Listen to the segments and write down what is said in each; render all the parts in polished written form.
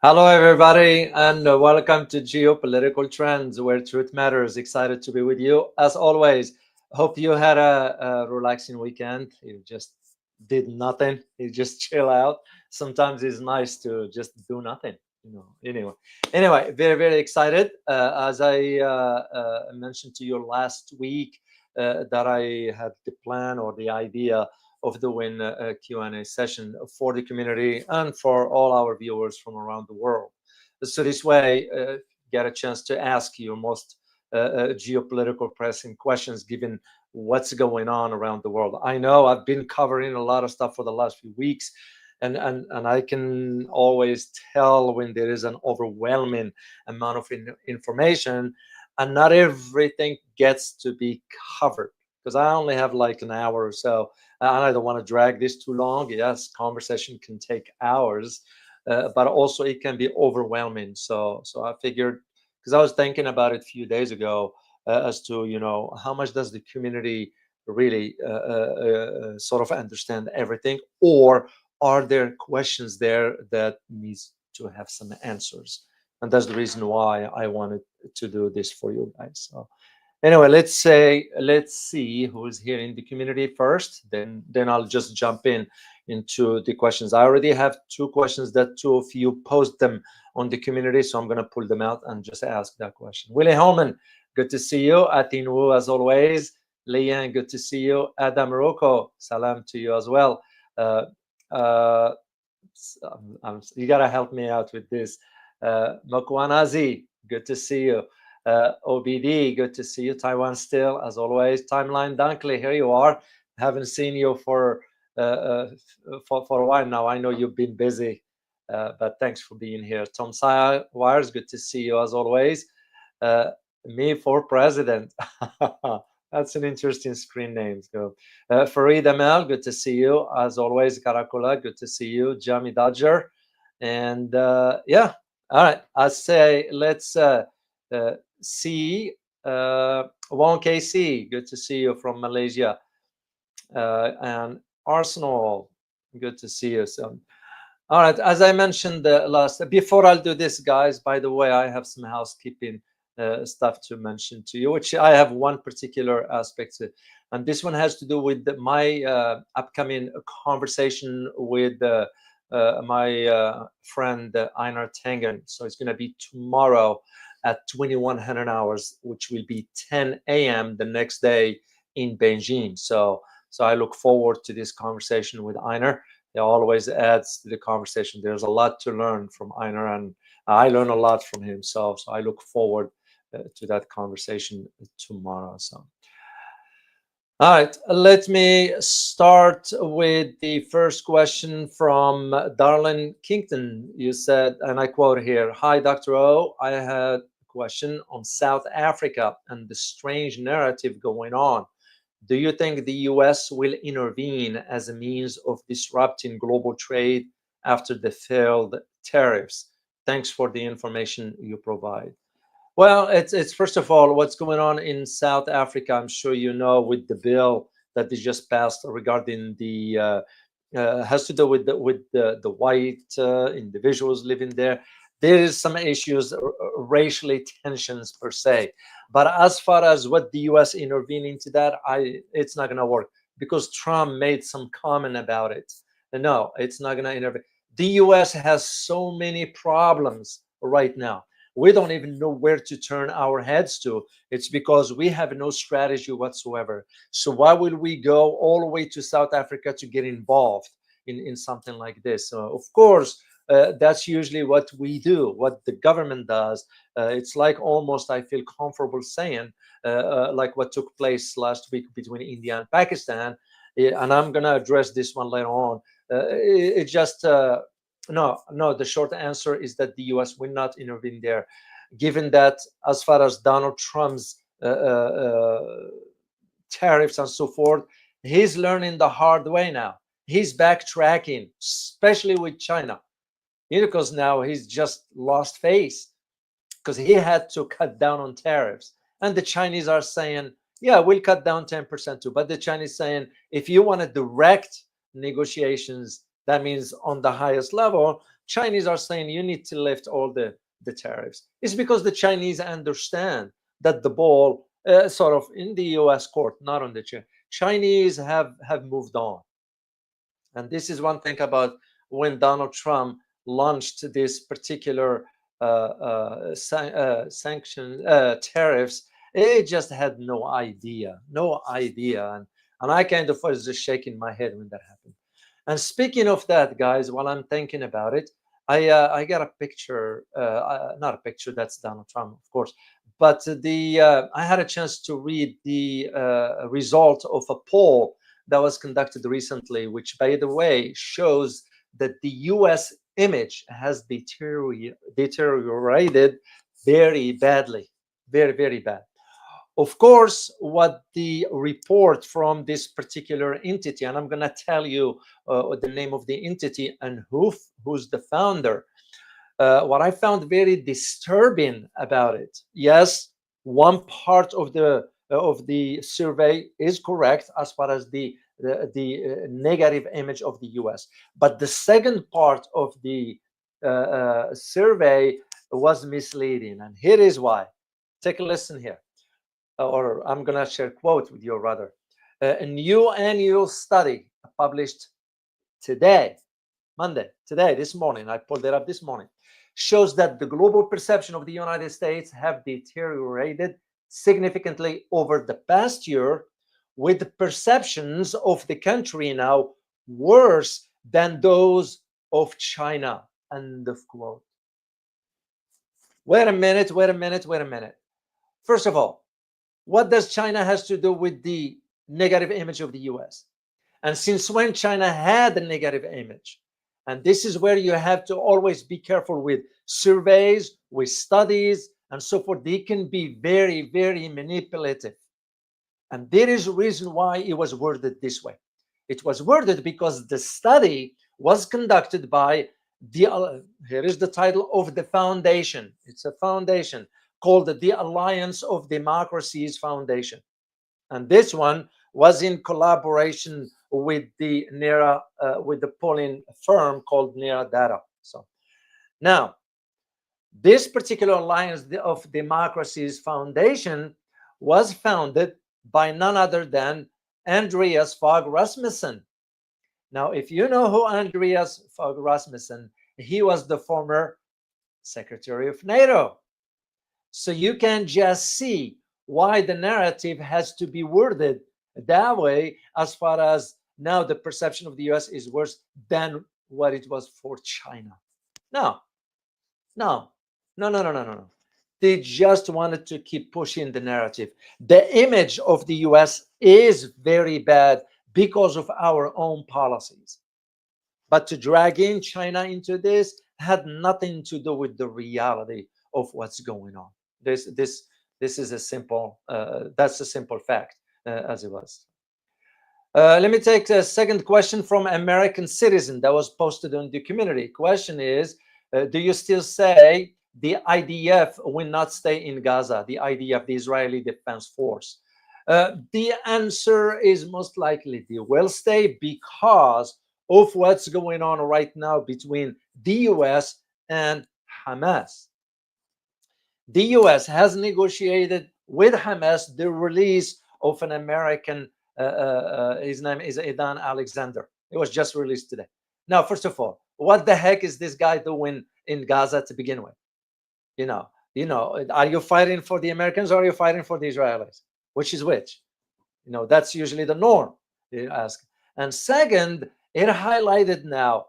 Hello, everybody, and welcome to Geopolitical Trends, where truth matters. Excited to be with you as always. Hope you had a relaxing weekend. You just did nothing. You just chill out. Sometimes it's nice to just do nothing. Anyway, very very excited. As I mentioned to you last week, that I had the plan or the idea of doing a Q&A session for the community and for all our viewers from around the world. So this way, get a chance to ask your most geopolitical pressing questions, given what's going on around the world. I know I've been covering a lot of stuff for the last few weeks, and I can always tell when there is an overwhelming amount of information, and not everything gets to be covered because I only have like an hour or so, and I don't want to drag this too long. Yes, conversation can take hours, but also it can be overwhelming. So I figured, because I was thinking about it a few days ago, as to how much does the community really sort of understand everything, or are there questions there that needs to have some answers? And that's the reason why I wanted to do this for you guys. So anyway, let's see who's here in the community first. Then I'll just jump into the questions. I already have two questions that two of you post them on the community, so I'm going to pull them out and just ask that question. Willie Holman, good to see you. Atin Wu, as always. Lian, good to see you. Adam Rocco, salam to you as well. Uh, uh, you gotta help me out with this. Mokwanazi, good to see you. OBD, good to see you. Taiwan still, as always. Timeline Dunkley, here you are. Haven't seen you for a while now. I know you've been busy, but thanks for being here. Tom Wires, good to see you as always. Me for president. That's an interesting screen name. So, Farid Amel, good to see you. As always, Caracola, good to see you. Jamie Dodger. And yeah, all right. I say let's see. Wong KC, good to see you from Malaysia. And Arsenal, good to see you. So, all right. As I mentioned before I'll do this, guys, by the way, I have some housekeeping stuff to mention to you, which I have one particular aspect to, and this one has to do with my upcoming conversation with my friend Einar Tangen. So it's going to be tomorrow at 2100 hours, which will be 10 a.m. the next day in Beijing. So I look forward to this conversation with Einar. It always adds to the conversation. There's a lot to learn from Einar, and I learn a lot from him. So I look forward to that conversation tomorrow. So, all right, let me start with the first question from Darlene Kington. You said, and I quote here, "Hi, Dr. O. I had a question on South Africa and the strange narrative going on. Do you think the US will intervene as a means of disrupting global trade after the failed tariffs? Thanks for the information you provide." Well, it's first of all what's going on in South Africa. I'm sure you know, with the bill that is just passed regarding the has to do with the white individuals living there. There is some issues, racially tensions per se, but as far as what the U.S. intervening into that, it's not going to work because Trump made some comment about it. No, it's not going to intervene. The U.S. has so many problems right now. We don't even know where to turn our heads to. It's because we have no strategy whatsoever. So why will we go all the way to South Africa to get involved in something like this? Of course, that's usually what we do, what the government does. It's like almost, I feel comfortable saying, like what took place last week between India and Pakistan. And I'm going to address this one later on. It just no, the short answer is that the US will not intervene there, given that as far as Donald Trump's tariffs and so forth, he's learning the hard way now. He's backtracking, especially with China, because now he's just lost face because he had to cut down on tariffs. And the Chinese are saying, yeah, we'll cut down 10% too. But the Chinese saying, if you want to direct negotiations, that means on the highest level, Chinese are saying you need to lift all the tariffs. It's because the Chinese understand that the ball sort of in the US court, not on the Chinese have moved on. And this is one thing about when Donald Trump launched this particular sanction tariffs, it just had no idea, and I kind of was just shaking my head when that happened. And speaking of that, guys, while I'm thinking about it, I got a picture, not a picture, that's Donald Trump, of course, but I had a chance to read the result of a poll that was conducted recently, which, by the way, shows that the U.S. image has deteriorated very badly, very, very bad. Of course, what the report from this particular entity, and I'm going to tell you the name of the entity and who's the founder, what I found very disturbing about it. Yes, one part of the survey is correct as far as the negative image of the U.S., but the second part of the survey was misleading, and here is why. Take a listen here, or I'm gonna share a quote with you rather. A new annual study published today, Monday, this morning, I pulled it up this morning, shows that the global perception of the United States have deteriorated significantly over the past year, with perceptions of the country now worse than those of China. End of quote. Wait a minute. First of all, what does China has to do with the negative image of the US? And since when China had a negative image? And this is where you have to always be careful with surveys, with studies, and so forth. They can be very, very manipulative. And there is a reason why it was worded this way. It was worded because the study was conducted by here is the title of the foundation. It's a foundation called the Alliance of Democracies Foundation. And this one was in collaboration with the NERA, with the polling firm called NERA Data. So now, this particular Alliance of Democracies Foundation was founded by none other than Andreas Fogh Rasmussen. Now, if you know who Andreas Fogh Rasmussen, he was the former Secretary of NATO. So you can just see why the narrative has to be worded that way, as far as now the perception of the US is worse than what it was for China. No. They just wanted to keep pushing the narrative. The image of the US is very bad because of our own policies. But to drag in China into this had nothing to do with the reality of what's going on. This is a simple, that's a simple fact, as it was. Let me take a second question from American citizen that was posted on the community. Question is, do you still say the IDF will not stay in Gaza, the IDF, the Israeli Defense Force? The answer is most likely they will stay because of what's going on right now between the US and Hamas. The US has negotiated with Hamas the release of an American, his name is Aidan Alexander. It was just released today. Now, first of all, what the heck is this guy doing in Gaza to begin with? You know, are you fighting for the Americans or are you fighting for the Israelis? Which is which? That's usually the norm, you ask. And second, it highlighted now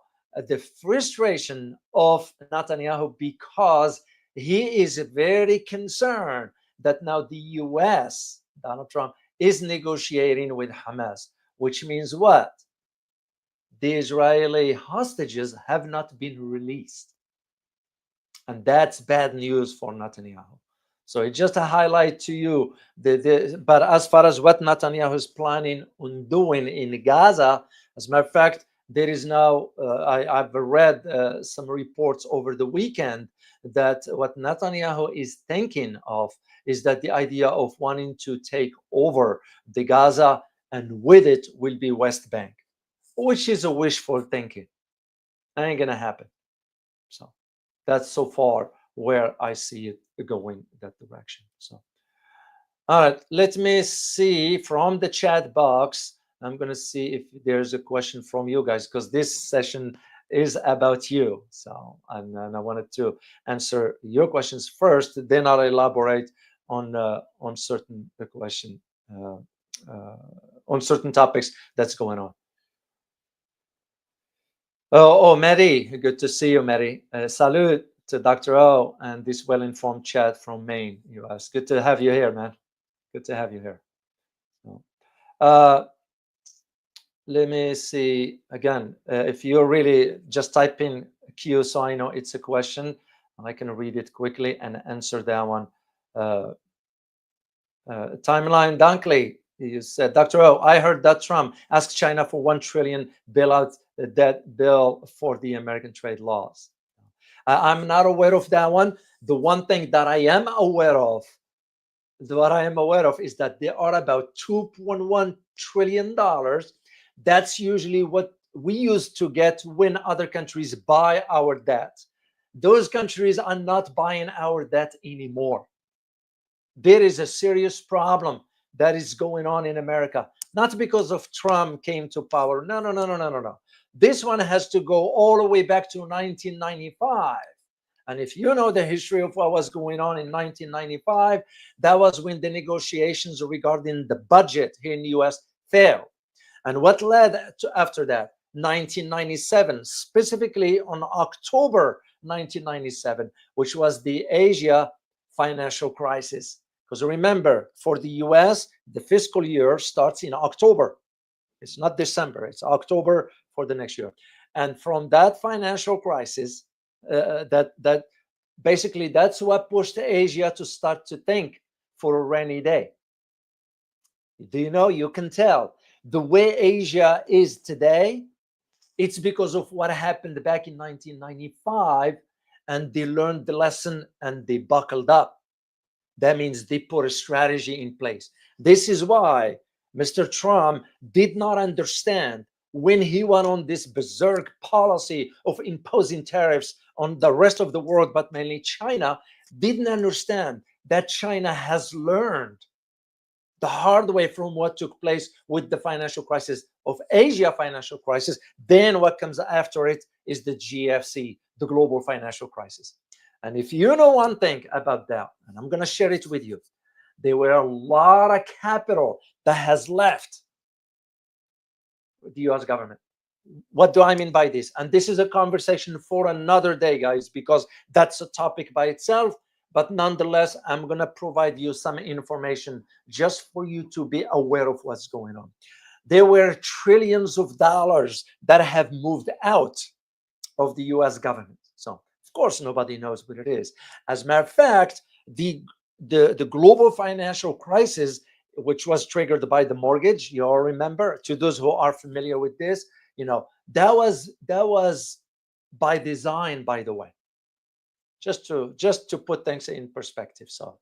the frustration of Netanyahu because he is very concerned that now the US, Donald Trump, is negotiating with Hamas, which means what? The Israeli hostages have not been released. And that's bad news for Netanyahu. So it's just a highlight to you. But as far as what Netanyahu is planning on doing in Gaza, as a matter of fact, there is now, I've read some reports over the weekend that what Netanyahu is thinking of is that the idea of wanting to take over the Gaza, and with it will be West Bank, which is a wishful thinking. Ain't gonna happen. So that's so far where I see it going that direction. So, all right, let me see from the chat box. I'm going to see if there's a question from you guys, because this session is about you. So, and I wanted to answer your questions first, then I'll elaborate on certain question, on certain topics that's going on. Oh, Mary, good to see you, Mary. Salute to Dr. O and this well-informed chat from Maine, US. Good to have you here, man. Good to have you here. Let me see again. If you're really just type in Q so I know it's a question, I can read it quickly and answer that one. Timeline Dunkley, you said, Dr. O, I heard that Trump asked China for $1 trillion bailout debt bill for the American trade laws. I'm not aware of that one. The one thing that I am aware of, is that there are about $2.1 trillion. That's usually what we used to get when other countries buy our debt. Those countries are not buying our debt anymore. There is a serious problem that is going on in America, not because of Trump came to power. No. This one has to go all the way back to 1995. And if you know the history of what was going on in 1995, that was when the negotiations regarding the budget here in the US failed. And what led to after that? 1997, specifically on October 1997, which was the Asia financial crisis. Because remember, for the US, the fiscal year starts in October. It's not December, it's October for the next year. And from that financial crisis, that basically that's what pushed Asia to start to think for a rainy day. Do you know? You can tell the way Asia is today, it's because of what happened back in 1995, and they learned the lesson and they buckled up. That means they put a strategy in place. This is why Mr. Trump did not understand when he went on this berserk policy of imposing tariffs on the rest of the world, but mainly China, didn't understand that China has learned the hard way from what took place with the financial crisis of Asia financial crisis. Then what comes after it is the GFC, the global financial crisis. And if you know one thing about that, and I'm going to share it with you, there were a lot of capital that has left the US government. What do I mean by this? And this is a conversation for another day, guys, because that's a topic by itself. But nonetheless, I'm going to provide you some information just for you to be aware of what's going on. There were trillions of dollars that have moved out of the US government. So, of course, nobody knows what it is. As a matter of fact, the global financial crisis, which was triggered by the mortgage, you all remember, to those who are familiar with this, that was by design, by the way, just to put things in perspective. So,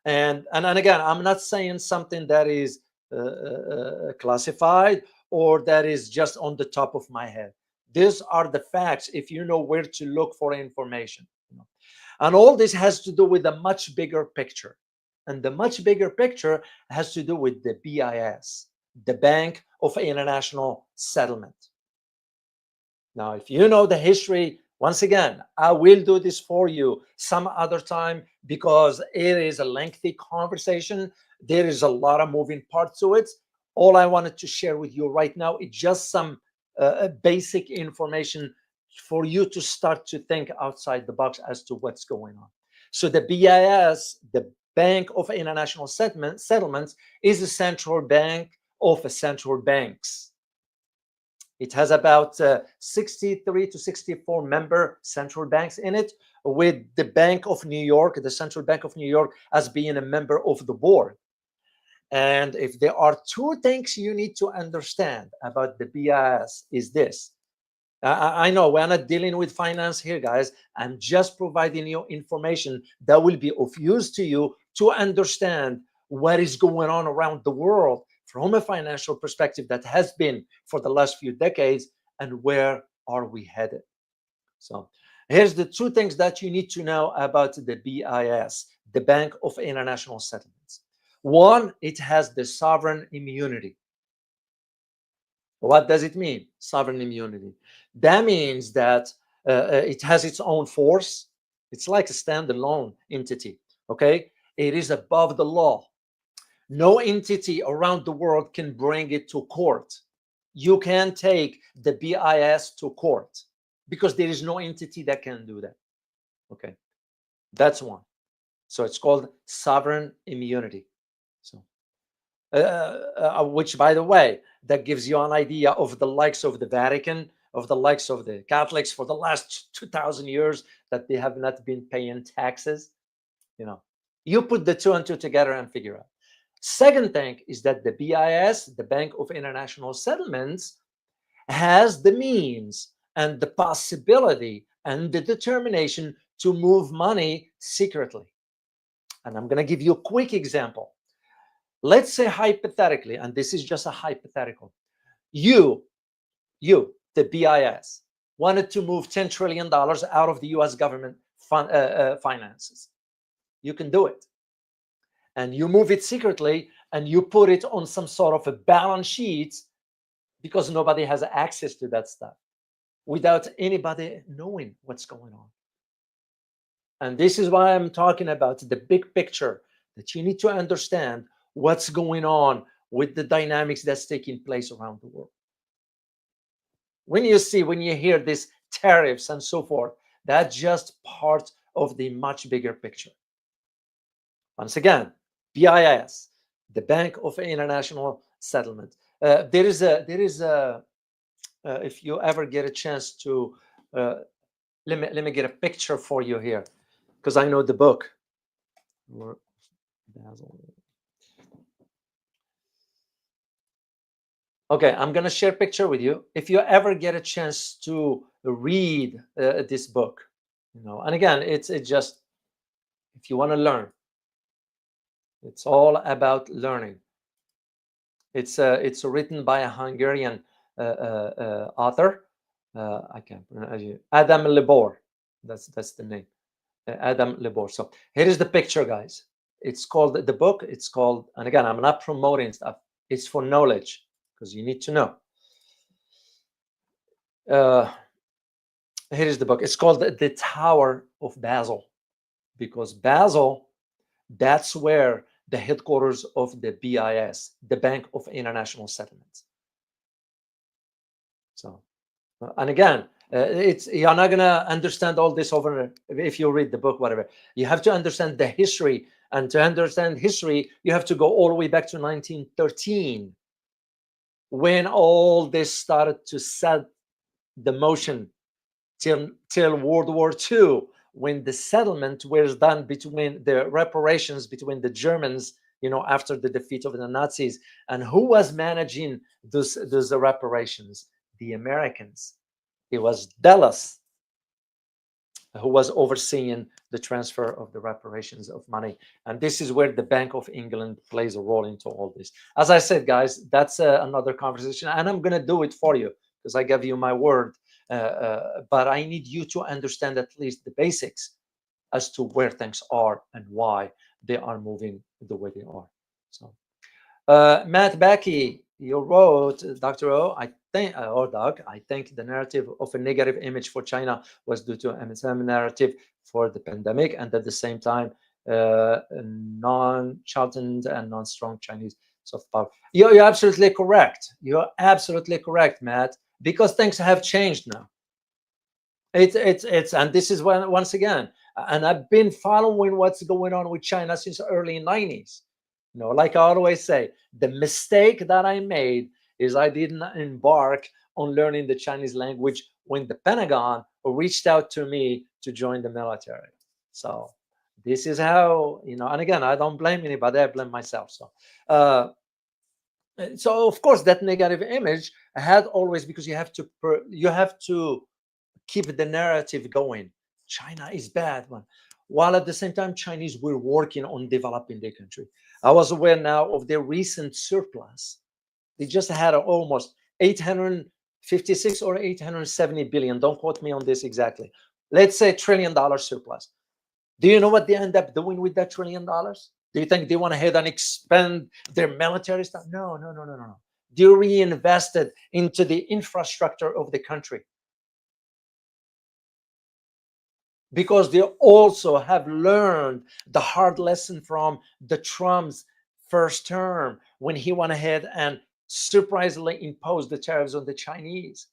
and again, I'm not saying something that is classified or that is just on the top of my head. These are the facts if you know where to look for information. And all this has to do with a much bigger picture. And the much bigger picture has to do with the BIS, the Bank of International Settlement. Now, if you know the history, once again, I will do this for you some other time because it is a lengthy conversation. There is a lot of moving parts to it. All I wanted to share with you right now is just some basic information for you to start to think outside the box as to what's going on. So the BIS, the Bank of International Settlements, is a central bank of central banks. It has about 63 to 64 member central banks in it, with the Bank of New York, the Central Bank of New York, as being a member of the board. And if there are two things you need to understand about the BIS is this. I know we're not dealing with finance here, guys. I'm just providing you information that will be of use to you to understand what is going on around the world from a financial perspective that has been for the last few decades, and where are we headed. So, Here's the two things that you need to know about the BIS, the Bank of International Settlements. One, it has the sovereign immunity. What does it mean, sovereign immunity? That means that it has its own force. It's like a standalone entity, okay? It is above the law. No entity around the world can bring it to court. You can take the BIS to court because there is no entity that can do that, okay? That's one. So it's called sovereign immunity. So which, by the way, that gives you an idea of the likes of the Vatican, of the likes of the Catholics for the last 2,000 years, that they have not been paying taxes. You know, you put the two and two together and figure out. Second thing is that the BIS, the Bank of International Settlements, has the means and the possibility and the determination to move money secretly. And I'm going to give you a quick example. Let's say hypothetically, and this is just a hypothetical, you, the BIS, wanted to move $10 trillion out of the US government finances. You can do it. And you move it secretly and you put it on some sort of a balance sheet because nobody has access to that stuff without anybody knowing what's going on. And this is why I'm talking about the big picture, that you need to understand what's going on with the dynamics that's taking place around the world. When you hear these tariffs and so forth, that's just part of the much bigger picture. Once again, BIS, the Bank of International Settlement. There is a if you ever get a chance to, let me get a picture for you here, because I know the book. Okay, I'm going to share a picture with you. If you ever get a chance to read this book, you know, and again, it's just, if you want to learn, it's all about learning. It's written by a Hungarian author. I can't pronounce it. Adam Libor. That's the name. Adam Libor. So here is the picture, guys. It's called, the book, it's called, and again, I'm not promoting stuff. It's for knowledge, because you need to know. Here is the book. It's called The Tower of Basel, because Basel, that's where the headquarters of the BIS, the Bank of International Settlements. So, and again, you're not gonna understand all this over if you read the book, whatever. You have to understand the history, and to understand history, you have to go all the way back to 1913, when all this started to set the motion till World War II, when the settlement was done between the reparations between the Germans, you know, after the defeat of the Nazis. And who was managing those reparations? The Americans. It was Dulles who was overseeing the transfer of the reparations of money. And this is where the Bank of England plays a role into all this. As I said, guys, that's another conversation, and I'm going to do it for you because I gave you my word. But I need you to understand at least the basics as to where things are and why they are moving the way they are. So, Matt Backey, you wrote, Dr. O, I think, or Doug, I think the narrative of a negative image for China was due to MSM narrative for the pandemic, and at the same time, non-sheltered and non-strong Chinese soft power. You're absolutely correct. You're absolutely correct, Matt, because things have changed now. It's and this is when, once again, and I've been following what's going on with China since the early 90s. You know, like I always say, the mistake that I made is I didn't embark on learning the Chinese language when the Pentagon reached out to me to join the military. So this is how, you know, and again, I don't blame anybody, I blame myself. So so of course that negative image had always, because you have to keep the narrative going. China is bad one, while at the same time Chinese were working on developing their country. I was aware now of their recent surplus. They just had almost 856 or 870 billion. Don't quote me on this exactly. let's say $1 trillion surplus. Do you know what they end up doing with that $1 trillion? Do you think they want to head and expand their military stuff? No, no, no, no, no. They reinvested into the infrastructure of the country, because they also have learned the hard lesson from the Trump's first term, when he went ahead and surprisingly imposed the tariffs on the Chinese.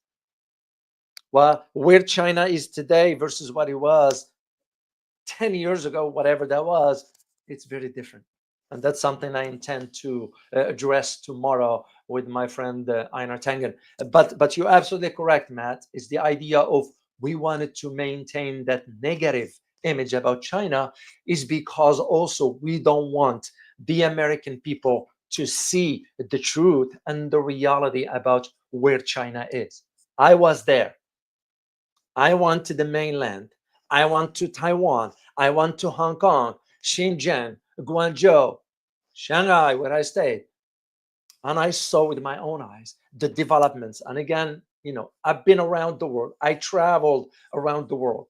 Well, where China is today versus what it was 10 years ago, whatever that was, it's very different. And that's something I intend to address tomorrow with my friend Einar Tangen. But you're absolutely correct, Matt. It's the idea of, we wanted to maintain that negative image about China, is because also we don't want the American people to see the truth and the reality about where China is. I was there. I went to the mainland. I went to Taiwan. I went to Hong Kong, Shenzhen, Guangzhou, Shanghai, where I stayed. And I saw with my own eyes the developments. And again, I've been around the world. I traveled around the world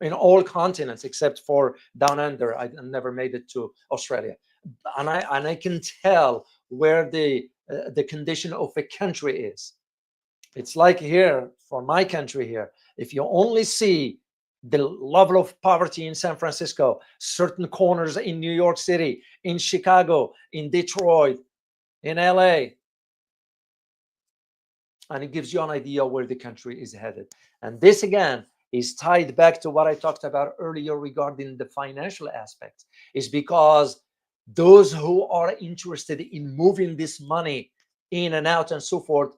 in all continents except for down under. I never made it to Australia. And I can tell where the condition of a country is. It's like here, for my country here, if you only see the level of poverty in San Francisco, certain corners in New York City, in Chicago, in Detroit, in LA, and it gives you an idea where the country is headed. And this, again, is tied back to what I talked about earlier regarding the financial aspect, is because those who are interested in moving this money in and out and so forth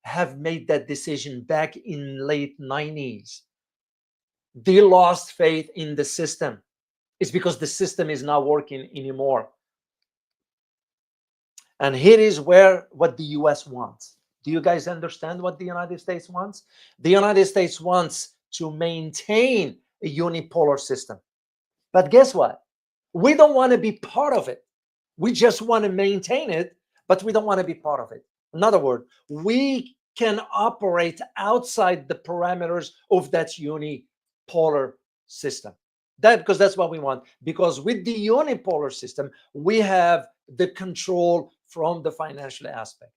have made that decision back in late 90s. They lost faith in the system. It's because the system is not working anymore. And here is what the US wants. Do you guys understand what the United States wants? The United States wants to maintain a unipolar system. But guess what? We don't want to be part of it. We just want to maintain it, but we don't want to be part of it. In other words, we can operate outside the parameters of that unipolar system. Because that's what we want. Because with the unipolar system, we have the control from the financial aspect.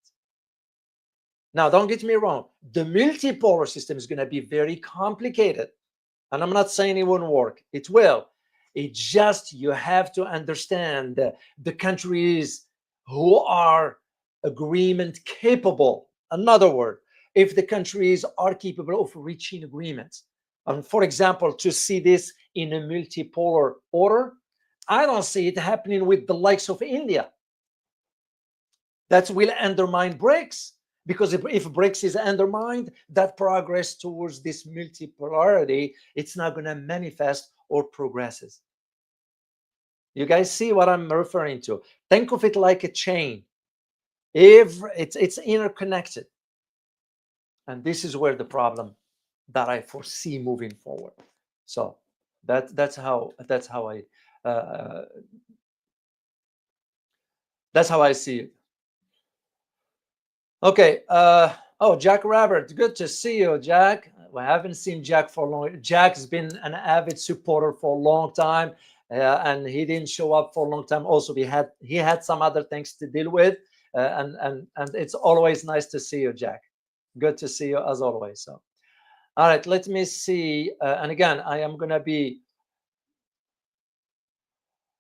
Now, don't get me wrong. The multipolar system is going to be very complicated. And I'm not saying it won't work. It will. It just, you have to understand the countries who are agreement capable. In other words, if the countries are capable of reaching agreements. For example, to see this in a multipolar order, I don't see it happening with the likes of India. That will undermine BRICS. Because if BRICS is undermined, that progress towards this multipolarity, it's not going to manifest or progresses. You guys see what I'm referring to? Think of it like a chain. If it's interconnected. And this is where the problem that I foresee moving forward. So that's how I see it. Okay. Oh, Jack Robert, good to see you, Jack. I haven't seen Jack for long. Jack's been an avid supporter for a long time, and he didn't show up for a long time. Also, he had some other things to deal with, and it's always nice to see you, Jack. Good to see you as always. So, all right, let me see. And again, I am gonna be.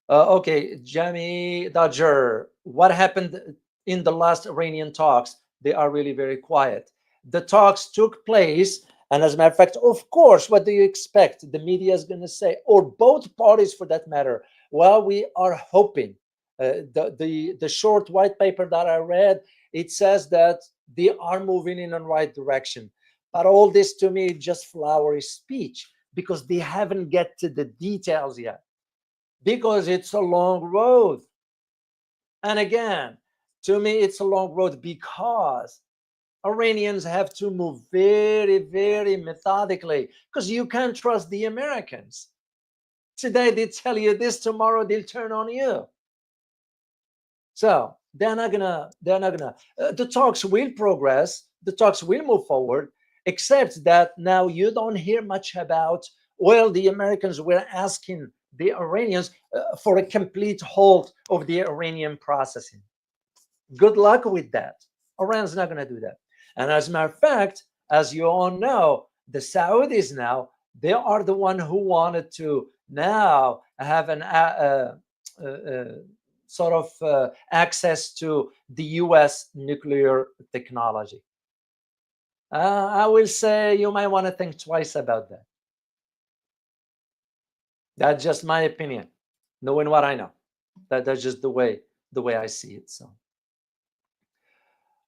Okay, Jamie Dodger, what happened in the last Iranian talks? They are really very quiet. The talks took place, and as a matter of fact, of course, what do you expect? The media is going to say, or both parties for that matter. Well, we are hoping. The short white paper that I read, it says that they are moving in the right direction. But all this to me is just flowery speech, because they haven't get to the details yet. Because it's a long road. And again, to me, it's a long road because Iranians have to move very, very methodically, because you can't trust the Americans. Today they tell you this, tomorrow they'll turn on you. So they're not gonna. The talks will progress. The talks will move forward. except that now you don't hear much about, well, the Americans were asking the Iranians for a complete halt of the Iranian processing. Good luck with that. Iran's not going to do that. And as a matter of fact, as you all know, the Saudis now, they are the one who wanted to now have an sort of access to the US nuclear technology. I will say you might want to think twice about that. That's just my opinion, knowing what I know. That's just the way I see it. So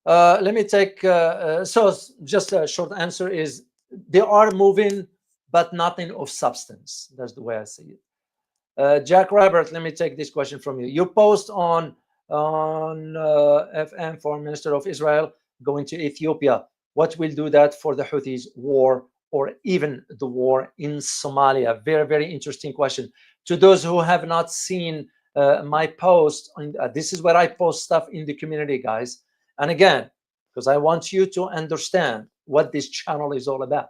let me take. So just a short answer is they are moving, but nothing of substance. That's the way I see it. Jack Robert, let me take this question from you. You post on FM, Foreign Minister of Israel, going to Ethiopia. What will do that for the Houthis war or even the war in Somalia? Very, very interesting question. To those who have not seen my post, this is where I post stuff in the community, guys. And again, because I want you to understand what this channel is all about.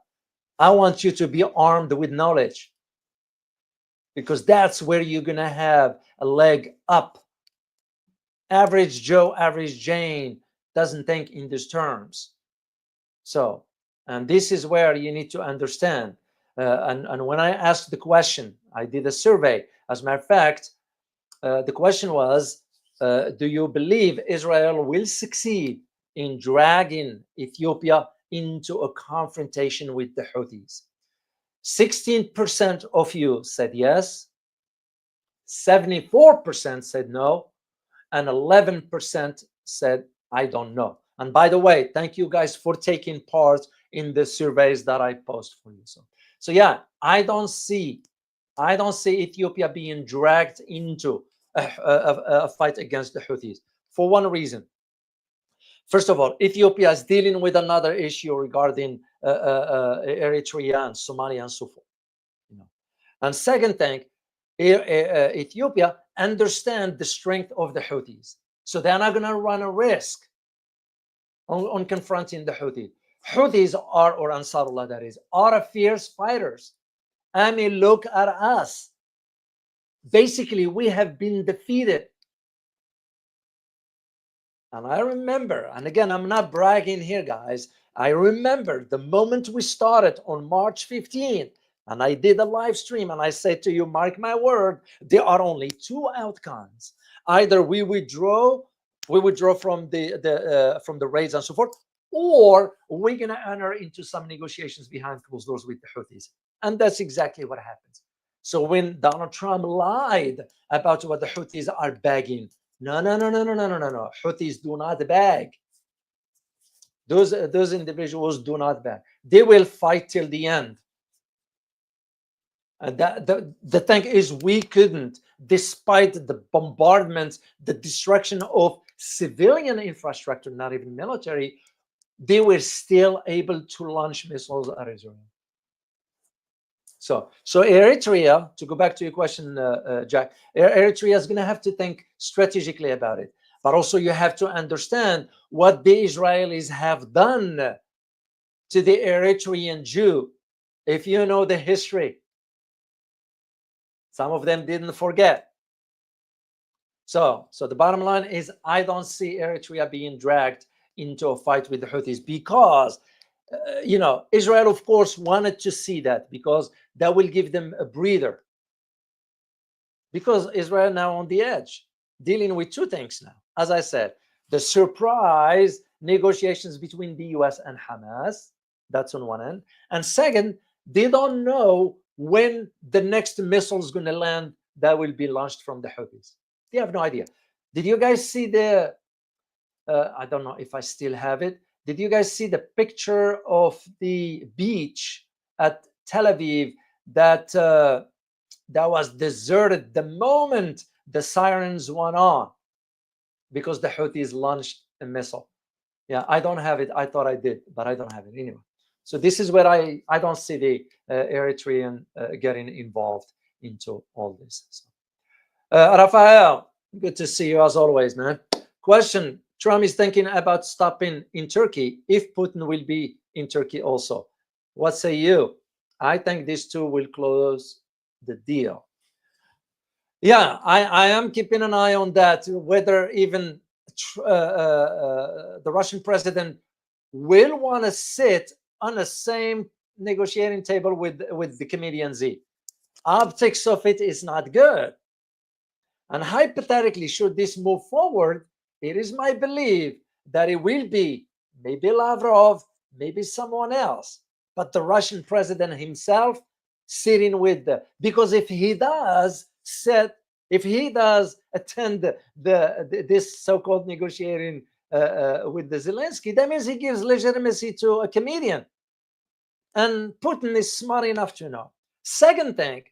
I want you to be armed with knowledge, because that's where you're going to have a leg up. Average Joe, average Jane doesn't think in these terms. So, and this is where you need to understand. And when I asked the question, I did a survey. As a matter of fact, the question was, do you believe Israel will succeed in dragging Ethiopia into a confrontation with the Houthis? 16% of you said yes, 74% said no, and 11% said I don't know. And by the way, thank you guys for taking part in the surveys that I post for you. So yeah, I don't see Ethiopia being dragged into a fight against the Houthis for one reason. First of all, Ethiopia is dealing with another issue regarding Eritrea and Somalia and so forth. And second thing, Ethiopia understands the strength of the Houthis, so they're not going to run a risk on confronting the Houthis. Houthis are, or Ansarullah that is, are fierce fighters. I mean, look at us. Basically, we have been defeated. And I remember, and again, I'm not bragging here, guys. I remember the moment we started on March 15th, and I did a live stream, and I said to you, mark my word, there are only two outcomes. Either we withdraw from the raids and so forth, or we're going to enter into some negotiations behind closed doors with the Houthis. And that's exactly what happens. So when Donald Trump lied about what the Houthis are begging, no. Houthis do not beg. Those individuals do not beg. They will fight till the end. And the thing is, we couldn't, despite the bombardments, the destruction of civilian infrastructure, not even military, they were still able to launch missiles at Israel. So Eritrea, to go back to your question, Jack, Eritrea is going to have to think strategically about it. But also you have to understand what the Israelis have done to the Eritrean Jew. If you know the history, some of them didn't forget. So the bottom line is, I don't see Eritrea being dragged into a fight with the Houthis, because Israel, of course, wanted to see that, because that will give them a breather. Because Israel now on the edge, dealing with two things now. As I said, the surprise negotiations between the US and Hamas, that's on one end. And second, they don't know when the next missile is going to land that will be launched from the Houthis. They have no idea. Did you guys see the, I don't know if I still have it. Did you guys see the picture of the beach at Tel Aviv that was deserted the moment the sirens went on, because the Houthis launched a missile? Yeah, I don't have it. I thought I did, but I don't have it anyway. So this is where I don't see the Eritrean getting involved into all this. So, Rafael, good to see you as always, man. Question, Trump is thinking about stopping in Turkey if Putin will be in Turkey also. What say you? I think these two will close the deal. Yeah, I am keeping an eye on that, whether even the Russian president will want to sit on the same negotiating table with the comedian Z. Optics of it is not good. And hypothetically, should this move forward, it is my belief that it will be maybe Lavrov, maybe someone else, but the Russian president himself sitting with the, because if he does attend this so-called negotiating with the Zelensky, that means he gives legitimacy to a comedian. And Putin is smart enough to know. Second thing,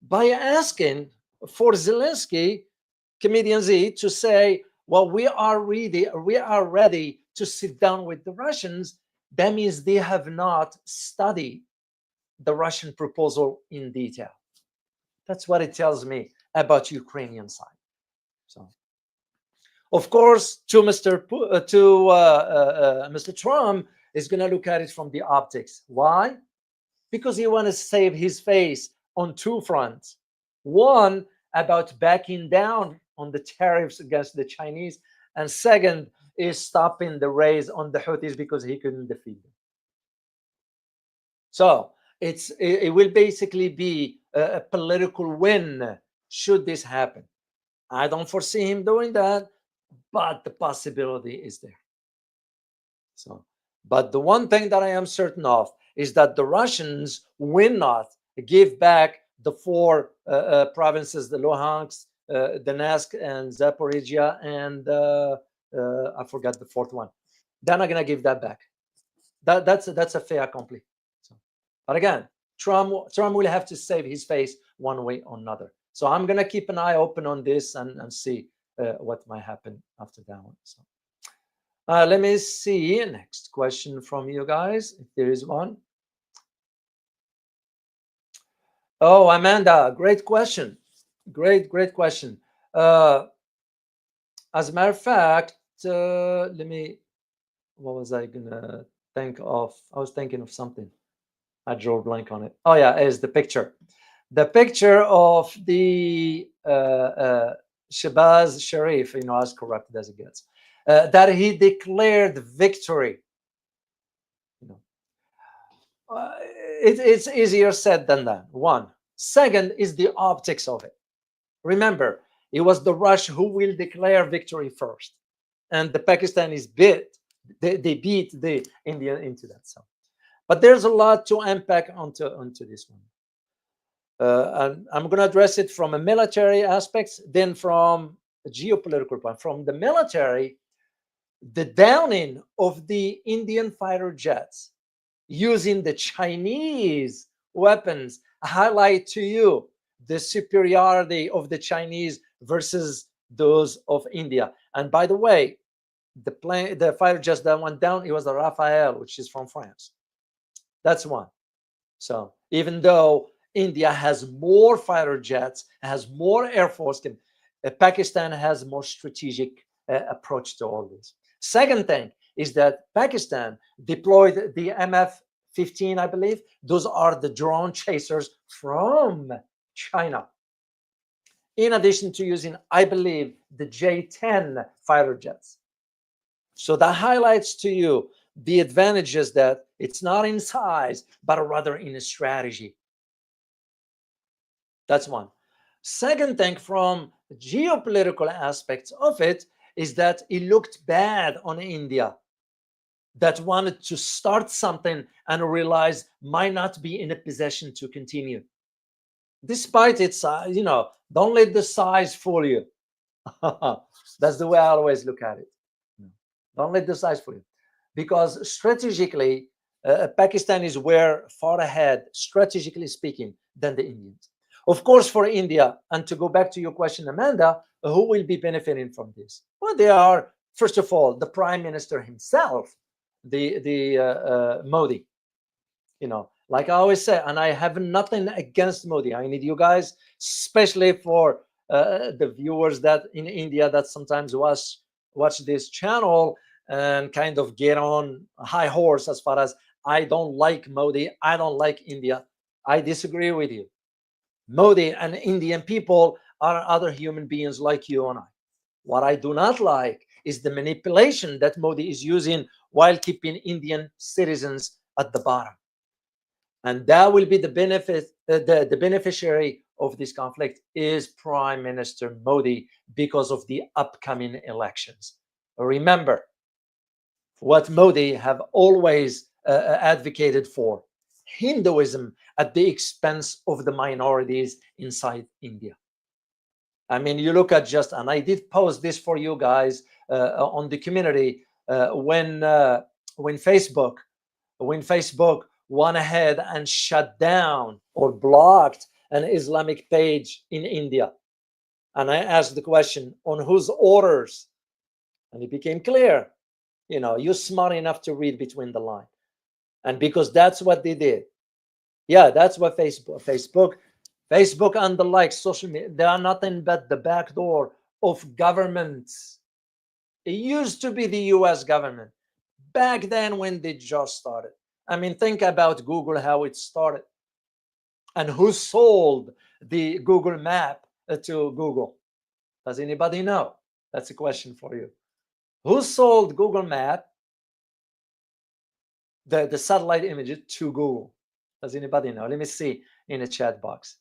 by asking for Zelensky, comedian Z, to say, well, we are ready to sit down with the Russians, that means they have not studied the Russian proposal in detail. That's what it tells me about Ukrainian side. So, of course, to Mr. Trump is going to look at it from the optics. Why? Because he wants to save his face on two fronts. One, about backing down on the tariffs against the Chinese, and second is stopping the raise on the Houthis because he couldn't defeat them. So it will basically be a political win should this happen. I don't foresee him doing that, but the possibility is there. So, but the one thing that I am certain of is that the Russians will not give back the four provinces, the Luhansk, Donetsk, and Zaporizhia, and I forgot the fourth one. They're not going to give that back. That's a fait accompli. So, but again, Trump will have to save his face one way or another. So I'm going to keep an eye open on this and see what might happen after that one. So let me see. Next question from you guys, if there is one. Oh, Amanda, great question. Great question. As a matter of fact, what was I gonna think of? I was thinking of something. I drew a blank on it. Oh yeah, is the picture. The picture of the Shahbaz Sharif, as corrupted as it gets, that he declared victory. It's easier said than done. One. Second is the optics of it. Remember, it was the Rush who will declare victory first, and the Pakistanis beat the Indian into that. So, but there's a lot to unpack onto this one. And I'm going to address it from a military aspect, then from a geopolitical point. From the military, the downing of the Indian fighter jets using the Chinese weapons highlight to you the superiority of the Chinese versus those of India. And by the way, the fighter jets that went down, it was the Rafale, which is from France. That's one. So even though India has more fighter jets, has more air force, Pakistan has more strategic approach to all this. Second thing is that Pakistan deployed the MF-15, I believe. Those are the drone chasers from China. In addition to using, I believe, the J-10 fighter jets. So that highlights to you the advantages that it's not in size, but rather in a strategy. That's one. Second thing, from geopolitical aspects of it, is that it looked bad on India, that wanted to start something and realized might not be in a position to continue. Despite its size, don't let the size fool you. That's the way I always look at it. Don't let the size fool you. Because strategically, Pakistan is far ahead, strategically speaking, than the Indians. Of course, for India, and to go back to your question, Amanda, who will be benefiting from this? Well, they are, first of all, the Prime Minister himself, the Modi. Like I always say, and I have nothing against Modi. I need you guys, especially for the viewers that in India that sometimes watch this channel and kind of get on a high horse as far as I don't like Modi, I don't like India. I disagree with you. Modi and Indian people are other human beings like you and I. What I do not like is the manipulation that Modi is using while keeping Indian citizens at the bottom. And that will be the benefit, the beneficiary of this conflict is Prime Minister Modi because of the upcoming elections. Remember what Modi have always advocated for: Hinduism at the expense of the minorities inside India. I mean, you look at just, and I did post this for you guys on the community when Facebook went ahead and shut down or blocked an Islamic page in India. And I asked the question, on whose orders? And it became clear, you're smart enough to read between the lines. And because that's what they did. Yeah, that's what Facebook and the like social media, they are nothing but the back door of governments. It used to be the US government back then when they just started. I mean, think about Google, how it started. And who sold the Google map to Google? Does anybody know? That's a question for you. Who sold Google map, the satellite images, to Google? Does anybody know? Let me see in the chat box.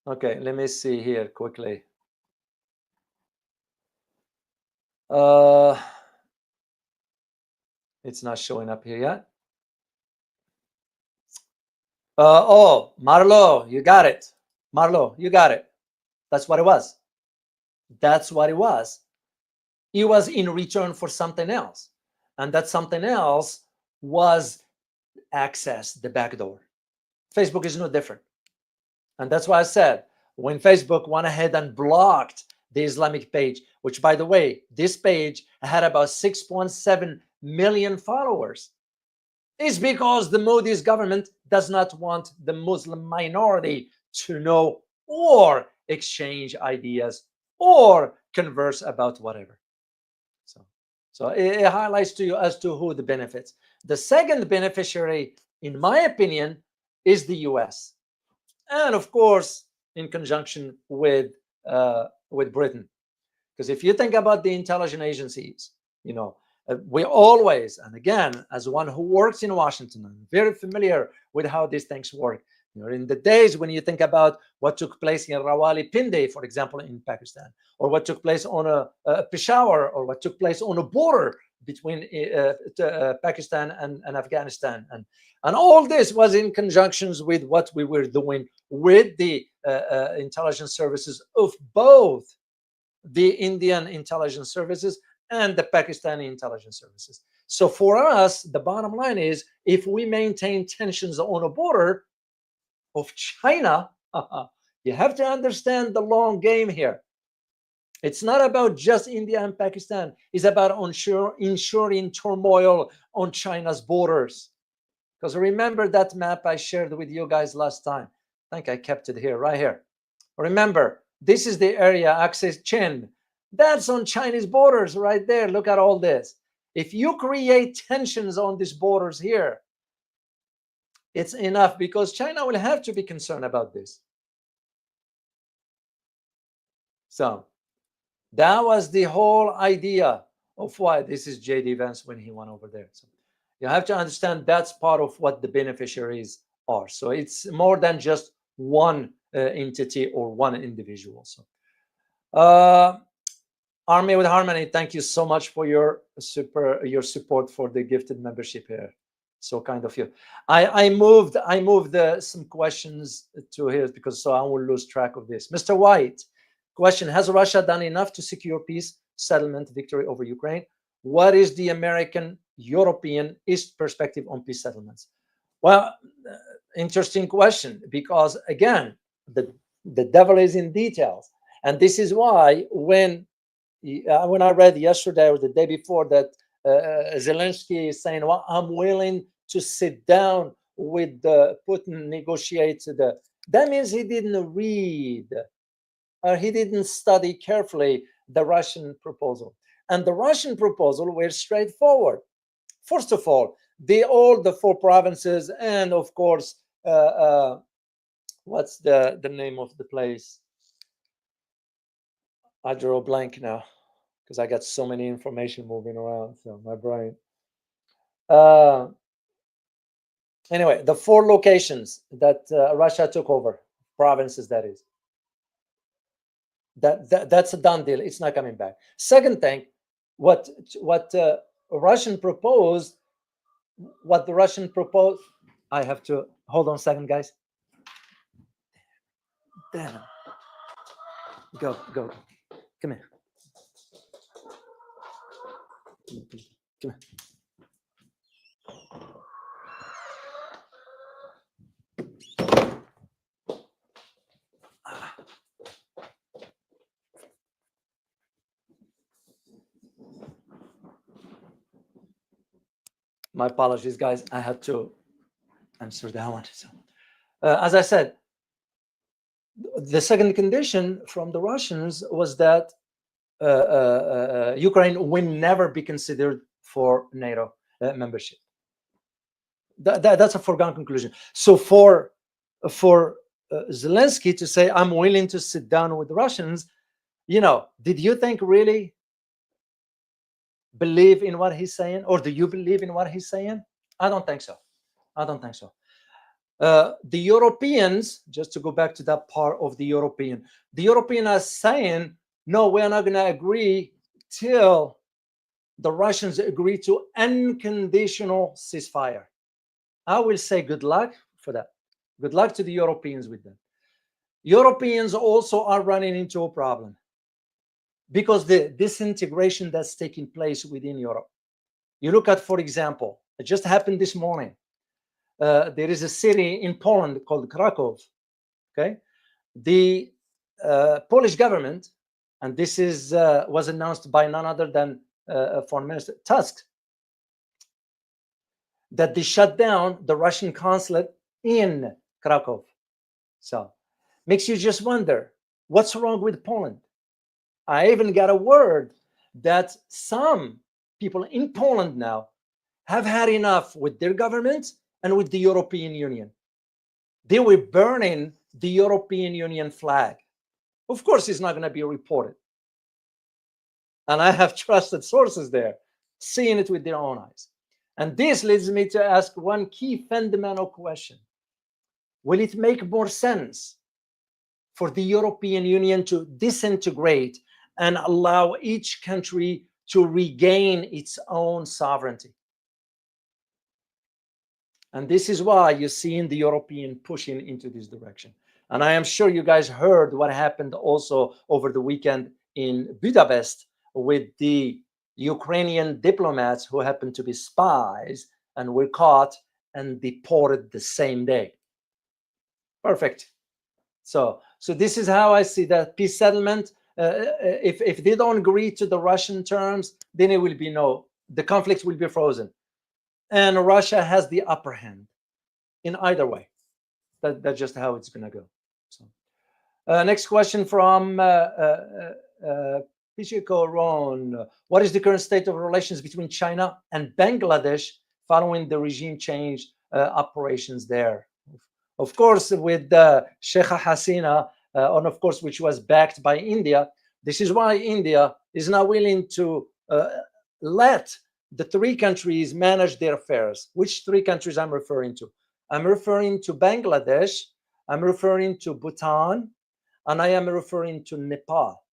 Okay, let me see here quickly. It's not showing up here yet. Oh, Marlo, you got it. Marlo, you got it. That's what it was. That's what it was. It was in return for something else. And that something else was access, the back door. Facebook is no different. And that's why I said, when Facebook went ahead and blocked the Islamic page, which, by the way, this page had about 6.7 million followers, is because the Modi's government does not want the Muslim minority to know or exchange ideas or converse about whatever. So it highlights to you as to who the benefits. The second beneficiary, in my opinion, is the US. And of course, in conjunction with Britain. Because if you think about the intelligence agencies, we always, and again, as one who works in Washington, I'm very familiar with how these things work. In the days when you think about what took place in Rawalpindi, for example, in Pakistan, or what took place on a Peshawar, or what took place on a border between Pakistan and Afghanistan, and all this was in conjunctions with what we were doing with the intelligence services of both the Indian intelligence services and the Pakistani intelligence services. So for us, the bottom line is, if we maintain tensions on a border of China, you have to understand the long game here. It's not about just India and Pakistan. It's about ensuring turmoil on China's borders. Because remember that map I shared with you guys last time. I think I kept it here, right here. Remember, this is the area, Axis Chin. That's on Chinese borders right there. Look at all this. If you create tensions on these borders here, it's enough, because China will have to be concerned about this. So that was the whole idea of why this is J.D. Vance when he went over there. So you have to understand that's part of what the beneficiaries are. So it's more than just one entity or one individual. So Army with Harmony, thank you so much for your support for the gifted membership here. So kind of you. I moved some questions to here because so I will lose track of this. Mr. White, question: has Russia done enough to secure peace, settlement, victory over Ukraine? What is the American, European, East perspective on peace settlements? Well, interesting question, because again, the devil is in details, and this is why when I read yesterday or the day before that Zelensky is saying, well, I'm willing to sit down with Putin, negotiate that means he didn't read or he didn't study carefully the Russian proposal. And the Russian proposal were straightforward. First of all, all the 4 provinces, and of course, what's the name of the place? I drew a blank now because I got so many information moving around, so my brain. Anyway, the 4 locations that Russia took over, provinces that is, that's a done deal. It's not coming back. Second thing, what Russian proposed, what the Russian proposed, I have to hold on a second, guys. Damn. Go. Come here. Come here. My apologies, guys. I had to answer that one. So, as I said, the second condition from the Russians was that Ukraine will never be considered for NATO membership. That's a foregone conclusion. So for Zelensky to say, I'm willing to sit down with the Russians, did you think really believe in what he's saying? Or do you believe in what he's saying? I don't think so. The Europeans, just to go back to that part of the European are saying, no, we're not going to agree till the Russians agree to unconditional ceasefire. I will say good luck for that. Good luck to the Europeans with that. Europeans also are running into a problem because the disintegration that's taking place within Europe. You look at, for example, it just happened this morning. There is a city in Poland called Krakow. Okay, the Polish government, and this was announced by none other than Foreign Minister Tusk, that they shut down the Russian consulate in Krakow. So, makes you just wonder what's wrong with Poland. I even got a word that some people in Poland now have had enough with their government and with the European Union. They were burning the European Union flag. Of course, it's not going to be reported. And I have trusted sources there, seeing it with their own eyes. And this leads me to ask one key fundamental question. Will it make more sense for the European Union to disintegrate and allow each country to regain its own sovereignty? And this is why you're seeing the European pushing into this direction. And I am sure you guys heard what happened also over the weekend in Budapest with the Ukrainian diplomats who happened to be spies and were caught and deported the same day. Perfect. So this is how I see that peace settlement. If they don't agree to the Russian terms, then it will be the conflict will be frozen. And Russia has the upper hand in either way. That's just how it's going to go. So, next question from Pichiko Ron. What is the current state of relations between China and Bangladesh following the regime change operations there? Of course, with Sheikh Hasina, and of course, which was backed by India. This is why India is not willing to let the 3 countries manage their affairs. Which 3 countries I'm referring to? I'm referring to Bangladesh, I'm referring to Bhutan, and I am referring to Nepal.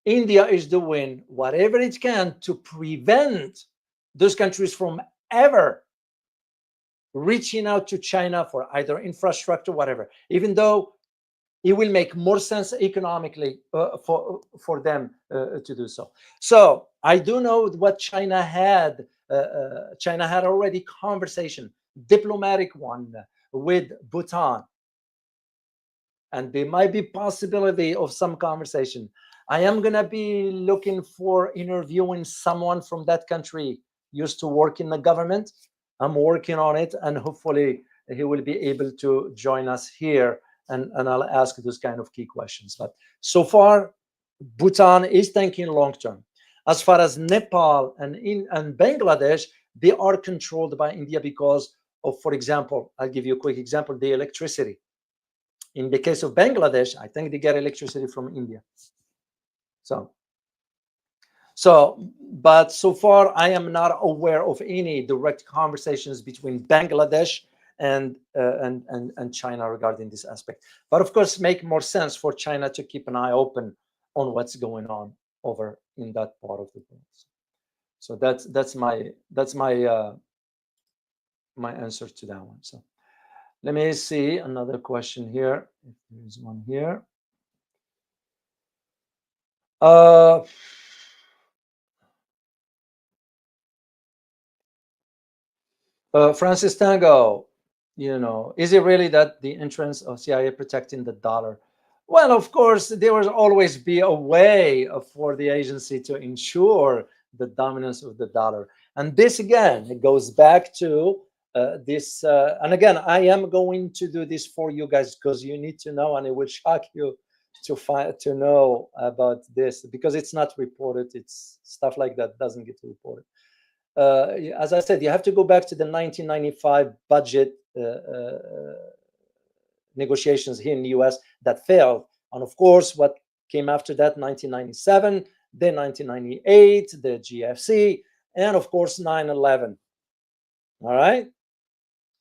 India is doing whatever it can to prevent those countries from ever reaching out to China for either infrastructure, whatever, even though it will make more sense economically for them to do so. So I do know what China had. China had already conversation, diplomatic one, with Bhutan, and there might be possibility of some conversation. I am gonna be looking for interviewing someone from that country used to work in the government. I'm working on it, and hopefully he will be able to join us here, and I'll ask those kind of key questions. But so far, Bhutan is thinking long term. As far as Nepal and Bangladesh, they are controlled by India because of, for example, I'll give you a quick example, the electricity. In the case of Bangladesh, I think they get electricity from India. But so far, I am not aware of any direct conversations between Bangladesh and China regarding this aspect. But of course, make more sense for China to keep an eye open on what's going on over in that part of the world. So that's my my answer to that one. So let me see another question here. If there's one here. Francis Tango, is it really that the entrance of CIA protecting the dollar? Well, of course, there will always be a way for the agency to ensure the dominance of the dollar. And this, again, it goes back to this. And again, I am going to do this for you guys because you need to know, and it will shock you to know about this, because it's not reported. It's stuff like that doesn't get reported. As I said, you have to go back to the 1995 budget negotiations here in the US that failed. And of course, what came after that, 1997, then 1998, the GFC, and of course, 9/11. All right?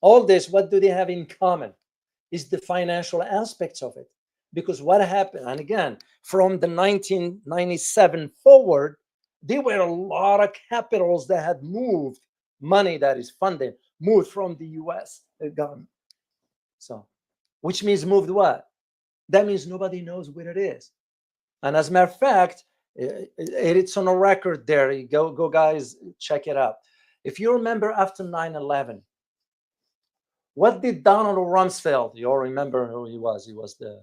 All this, what do they have in common? Is the financial aspects of it. Because what happened, and again, from the 1997 forward, there were a lot of capitals that had moved, money that is funded, moved from the US government. So, which means moved what? That means nobody knows where it is. And as a matter of fact, it's on a record there. You go guys, check it out. If you remember after 9/11, what did Donald Rumsfeld, you all remember who he was? He was the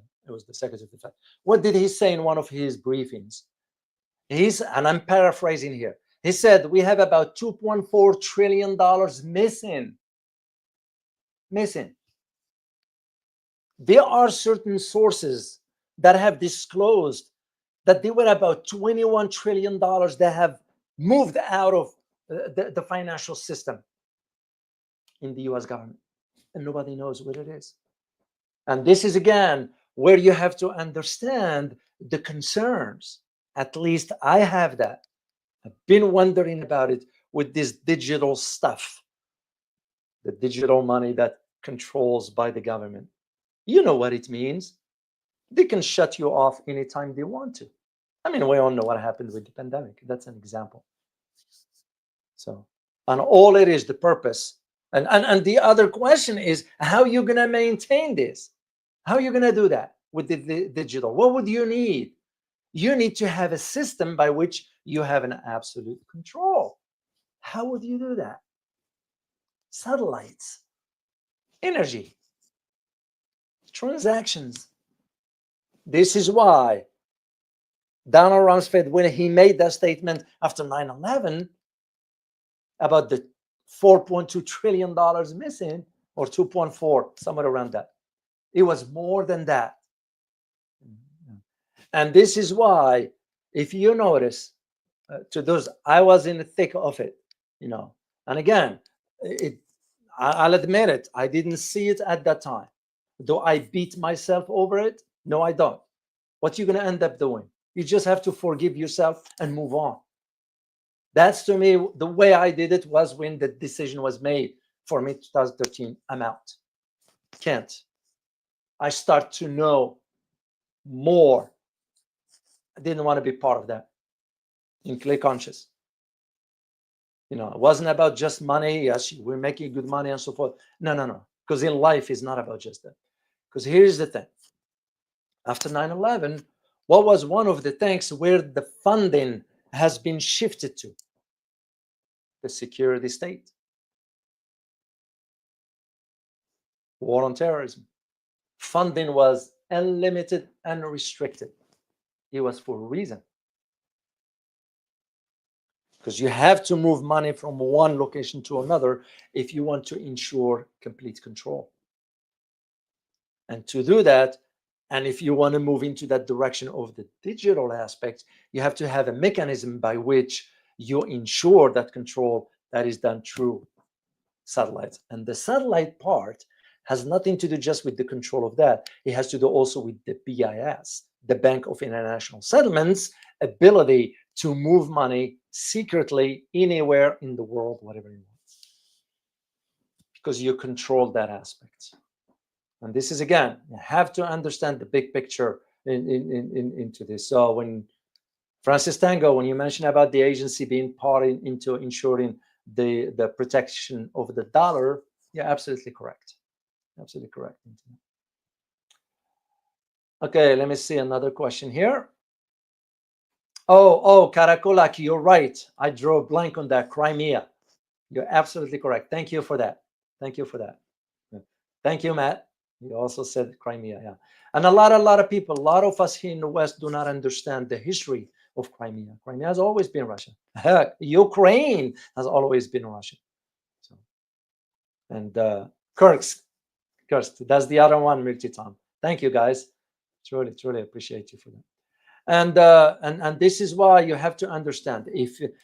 Secretary of Defense. What did he say in one of his briefings? And I'm paraphrasing here. He said, we have about $2.4 trillion missing. There are certain sources that have disclosed that there were about $21 trillion that have moved out of the financial system in the US government, and nobody knows what it is. And this is, again, where you have to understand the concerns. At least I have that. I've been wondering about it with this digital stuff, the digital money that controls by the government. You know what it means. They can shut you off anytime they want to. I mean, we all know what happened with the pandemic. That's an example. So, and all it is, the purpose. And the other question is, how are you going to maintain this? How are you going to do that with the digital? What would you need? You need to have a system by which you have an absolute control. How would you do that? Satellites, energy, transactions. This is why Donald Rumsfeld, when he made that statement after 9/11 about the $4.2 trillion missing, or 2.4, somewhere around that, it was more than that. And this is why, if you notice, to those, I was in the thick of it, and again, I'll admit it, I didn't see it at that time. Do I beat myself over it? No, I don't. What you're going to end up doing? You just have to forgive yourself and move on. That's, to me, the way I did it was when the decision was made for me, 2013, I'm out. Can't. I start to know more. I didn't want to be part of that. In clear conscious. It wasn't about just money. Yes, we're making good money and so forth. No. Because in life, it's not about just that. Because here's the thing. After 9/11, what was one of the things where the funding has been shifted to? The security state. War on terrorism. Funding was unlimited and unrestricted. It was for a reason. because you have to move money from one location to another if you want to ensure complete control. And to do that, and if you want to move into that direction of the digital aspect, you have to have a mechanism by which you ensure that control that is done through satellites. And the satellite part has nothing to do just with the control of that. It has to do also with the BIS, the Bank of International Settlements, ability to move money secretly anywhere in the world, whatever you want, because you control that aspect. And this is, again, you have to understand the big picture into this. So when Francis Tango, when you mentioned about the agency being part into ensuring the protection of the dollar, yeah, absolutely correct. Absolutely correct. Okay, let me see another question here. Oh, Karakolak, you're right. I drew a blank on that. Crimea. You're absolutely correct. Thank you for that. Thank you for that. Thank you, Matt. You also said Crimea, yeah. And a lot of people, a lot of us here in the West do not understand the history of Crimea. Crimea has always been Russian. Heck, Ukraine has always been Russian. So, and Kursk, that's the other one, Multitom. Thank you, guys. Truly appreciate you for that. And this is why you have to understand.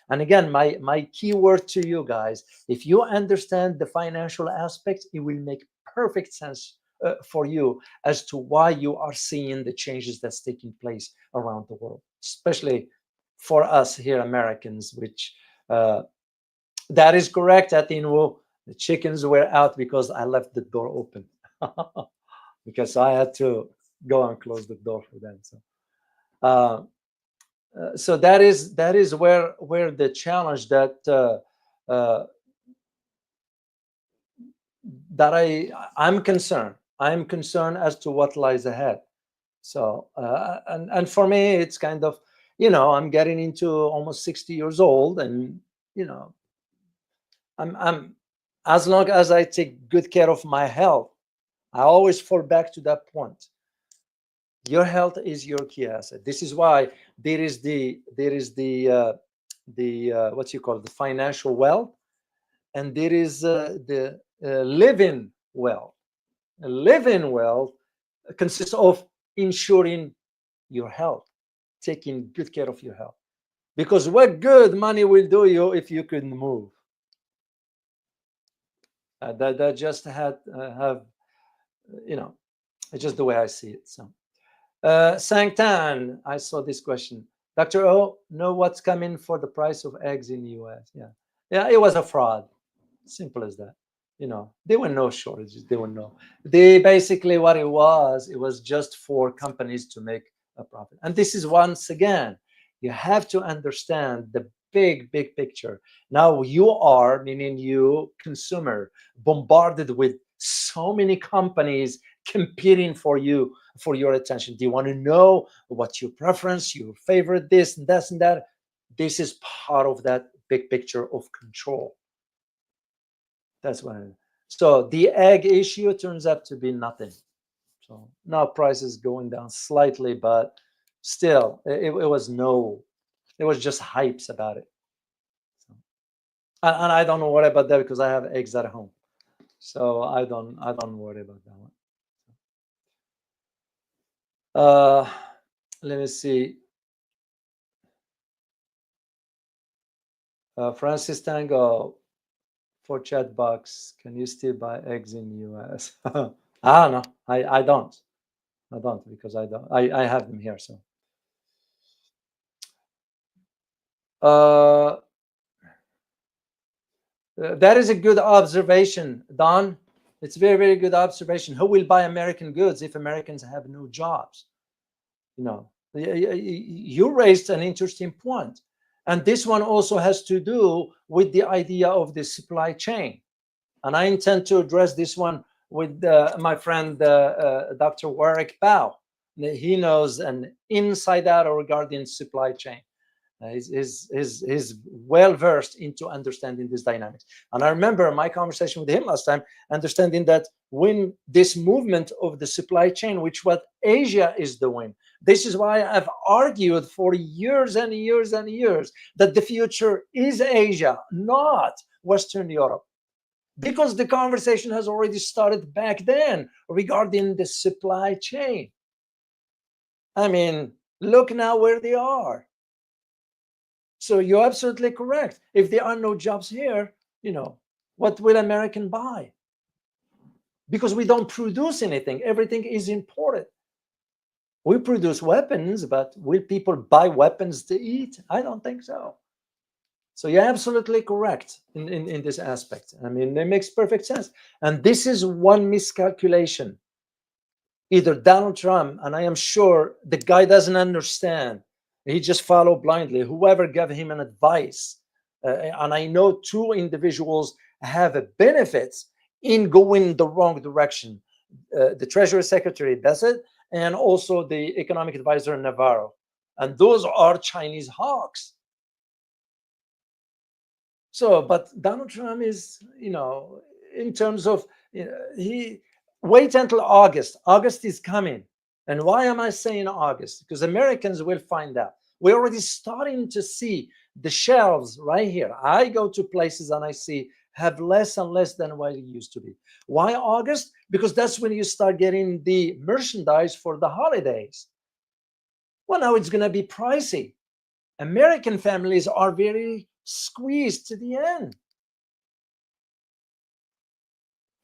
And again, my key word to you guys, if you understand the financial aspect, it will make perfect sense for you as to why you are seeing the changes that's taking place around the world, especially for us here Americans, which that is correct. At Inwo, the chickens were out because I left the door open because I had to go and close the door for them. So that is where the challenge that I'm concerned. I'm concerned as to what lies ahead. So and for me, it's kind of, I'm getting into almost 60 years old, and I'm as long as I take good care of my health, I always fall back to that point. Your health is your key asset. This is why there is the what you call the financial wealth, and there is the living wealth. Living wealth consists of ensuring your health, taking good care of your health. Because what good money will do you if you couldn't move? That just have it's just the way I see it. So. Sangtan, I saw this question. Dr. O, know what's coming for the price of eggs in the US? Yeah, it was a fraud. Simple as that. There were no shortages. They basically, what it was just for companies to make a profit. And this is, once again, you have to understand the big picture. Now you are, meaning you consumer, bombarded with so many companies competing for your attention. Do you want to know what's your preference, your favorite, this and that and that? This is part of that big picture of control. That's what so the egg issue turns out to be nothing. So now prices going down slightly, but still it was just hypes about it. So, and I don't worry about that because I have eggs at home. So I don't worry about that one. Let me see. Francis Tango, for chat box, can you still buy eggs in the US? No, I don't because I have them here. So that is a good observation, Don. It's very good observation. Who will buy American goods if Americans have no jobs? You raised an interesting point. And this one also has to do with the idea of the supply chain. And I intend to address this one with my friend, Dr. Warwick Bao. He knows an inside out regarding supply chain. He's well-versed into understanding this dynamics. And I remember my conversation with him last time, understanding that when this movement of the supply chain, which what Asia is doing, This is why I've argued for years and years and years that the future is Asia, not Western Europe, because the conversation has already started back then regarding the supply chain. I mean, look now where they are. So you're absolutely correct. If there are no jobs here, what will American buy? Because we don't produce anything. Everything is imported. We produce weapons, but will people buy weapons to eat? I don't think so. So you're absolutely correct in this aspect. I mean, it makes perfect sense. And this is one miscalculation. Either Donald Trump, and I am sure the guy doesn't understand, he just followed blindly, whoever gave him an advice. And I know two individuals have a benefits in going the wrong direction. The Treasury Secretary Bassett and also the economic advisor Navarro. And those are Chinese hawks. So, but Donald Trump is, in terms of, he wait until August. August is coming. And why am I saying August? Because Americans will find out. We're already starting to see the shelves right here. I go to places and I see have less and less than what it used to be. Why August? Because that's when you start getting the merchandise for the holidays. Well, now it's going to be pricey. American families are very squeezed to the end.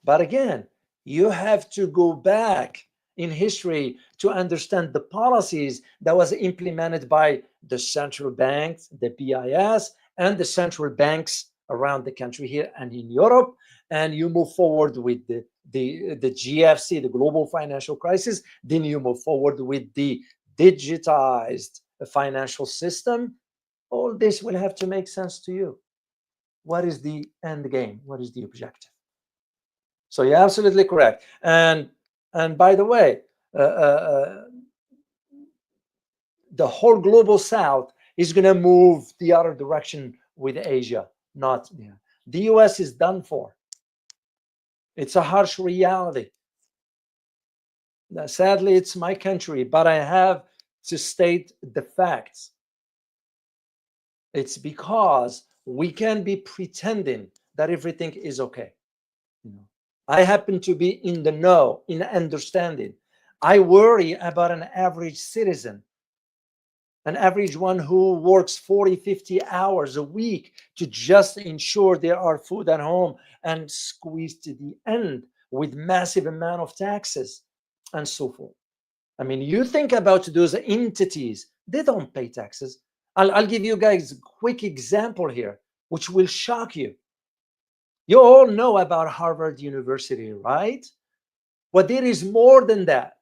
But again, you have to go back in history to understand the policies that was implemented by the central banks, the BIS, and the central banks around the country here and in Europe. And you move forward with the GFC, the global financial crisis. Then you move forward with the digitized financial system. All this will have to make sense to you. What is the end game? What is the objective? So you're absolutely correct. And by the way, the whole global South is going to move the other direction with Asia. Not the US is done for. It's a harsh reality. Now, sadly, it's my country, but I have to state the facts. It's because we can be pretending that everything is okay. I happen to be in the know, in understanding. I worry about an average citizen, an average one who works 40, 50 hours a week to just ensure there are food at home and squeezed to the end with massive amount of taxes and so forth. I mean, you think about those entities, they don't pay taxes. I'll give you guys a quick example here, which will shock you. You all know about Harvard University, right? But there is more than that.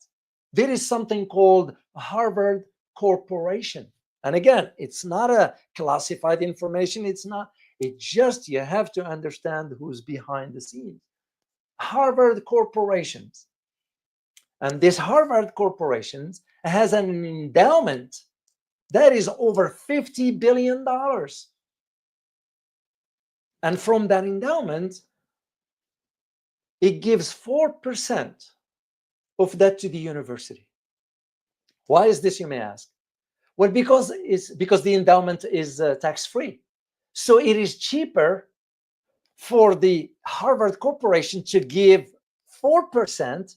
There is something called Harvard Corporation. And again, it's not a classified information. It's just, you have to understand who's behind the scenes. Harvard Corporations. And this Harvard Corporation has an endowment that is over $50 billion. And from that endowment, it gives 4% of that to the university. Why is this, you may ask? Well, because the endowment is tax-free. So it is cheaper for the Harvard Corporation to give 4%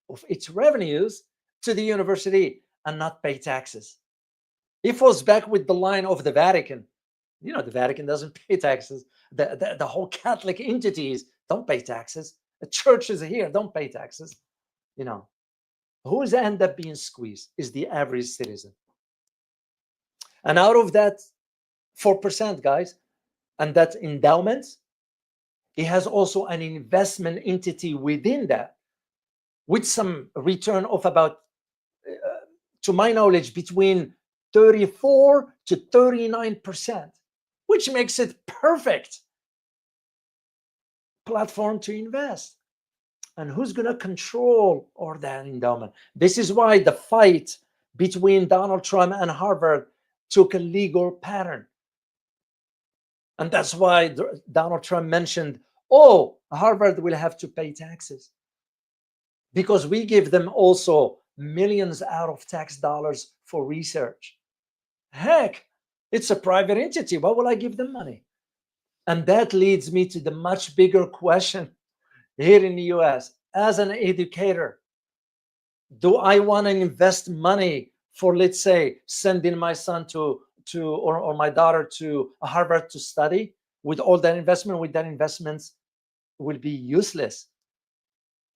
of its revenues to the university and not pay taxes. It falls back with the line of the Vatican. The Vatican doesn't pay taxes. The whole Catholic entities don't pay taxes. The churches here don't pay taxes. Who's end up being squeezed is the average citizen. And out of that 4%, guys, and that endowment, it has also an investment entity within that with some return of about, to my knowledge, between 34 to 39%, which makes it perfect platform to invest. And who's going to control all that endowment? This is why the fight between Donald Trump and Harvard took a legal pattern. And that's why Donald Trump mentioned, Harvard will have to pay taxes, because we give them also millions out of tax dollars for research. Heck, it's a private entity. Why will I give them money? And that leads me to the much bigger question here in the US. As an educator, do I want to invest money for, let's say, sending my son or my daughter to Harvard to study? With all that investment, with that investments will be useless.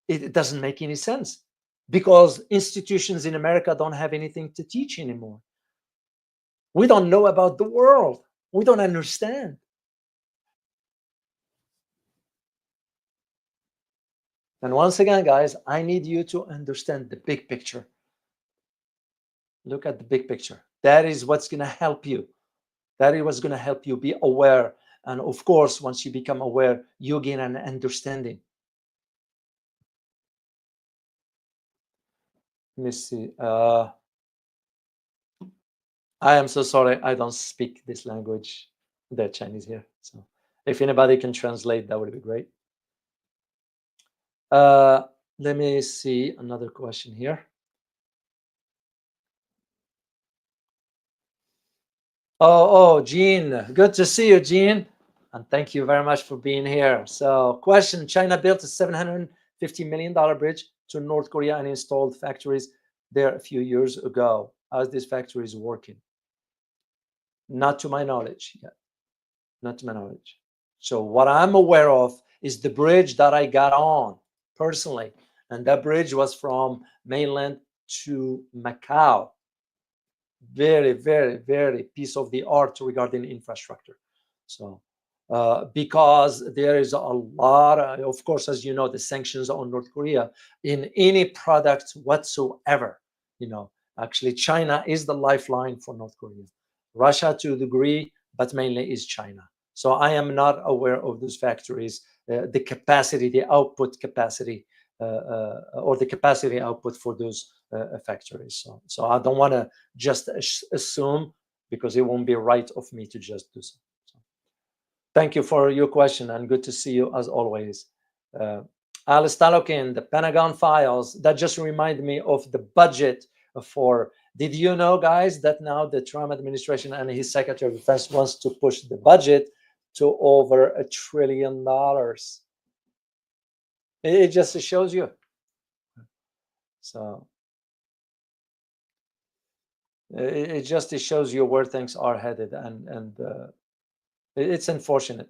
It doesn't make any sense because institutions in America don't have anything to teach anymore. We don't know about the world. We don't understand. And once again, guys, I need you to understand the big picture. Look at the big picture. That is what's going to help you. That is what's going to help you be aware. And of course, once you become aware, you gain an understanding. Let me see. I am so sorry. I don't speak this language. They're Chinese here. So if anybody can translate, that would be great. Let me see another question here. Oh, Gene. Good to see you, Gene. And thank you very much for being here. So question, China built a $750 million bridge to North Korea and installed factories there a few years ago. How is this factories working? Not to my knowledge yet. Not to my knowledge. So what I'm aware of is the bridge that I got on personally. And that bridge was from mainland to Macau. Very, very, very piece of the art regarding infrastructure. So because there is a lot of course, as you know, the sanctions on North Korea in any product whatsoever. Actually, China is the lifeline for North Korea. Russia to a degree, but mainly is China. So I am not aware of those factories, the capacity, the output capacity, or the capacity output for those factories. So I don't want to just assume, because it won't be right of me to just do so. Thank you for your question, and good to see you as always. Alice Talokin, the Pentagon files, that just reminded me of the budget for, did you know, guys, that now the Trump administration and his Secretary of Defense wants to push the budget to over $1 trillion? It just shows you. So it just shows you where things are headed, and it's unfortunate.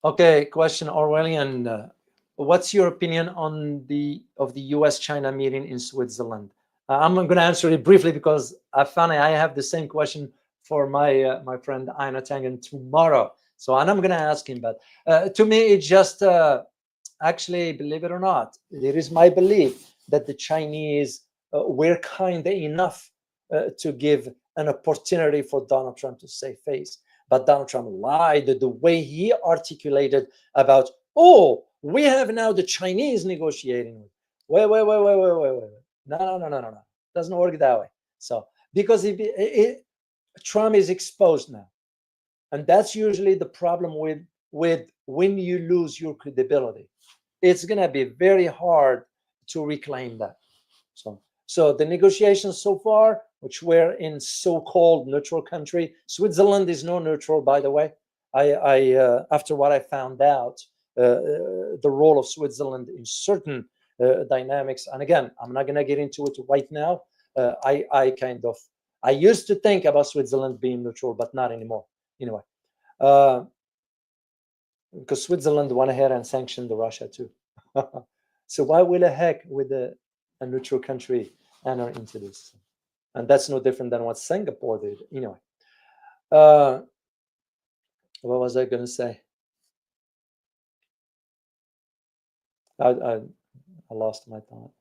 Okay, question, Orwellian. What's your opinion on the U.S.-China meeting in Switzerland? I'm going to answer it briefly because I found I have the same question for my my friend Aina Tangen tomorrow. So, and I'm going to ask him. But to me, it's just actually, believe it or not, it is my belief that the Chinese were kind enough to give an opportunity for Donald Trump to save face. But Donald Trump lied the way he articulated about, oh, we have now the Chinese negotiating with. Wait. No. Doesn't work that way. So, because Trump is exposed now. And that's usually the problem with when you lose your credibility. It's going to be very hard to reclaim that. So the negotiations so far, which were in so-called neutral country, Switzerland is no neutral, by the way. I after what I found out, the role of Switzerland in certain dynamics, and again, I'm not going to get into it right now. I used to think about Switzerland being neutral, but not anymore. Anyway, because Switzerland went ahead and sanctioned Russia too. So why will the heck with a neutral country enter into this? And that's no different than what Singapore did. Anyway, what was I going to say? I lost my thought.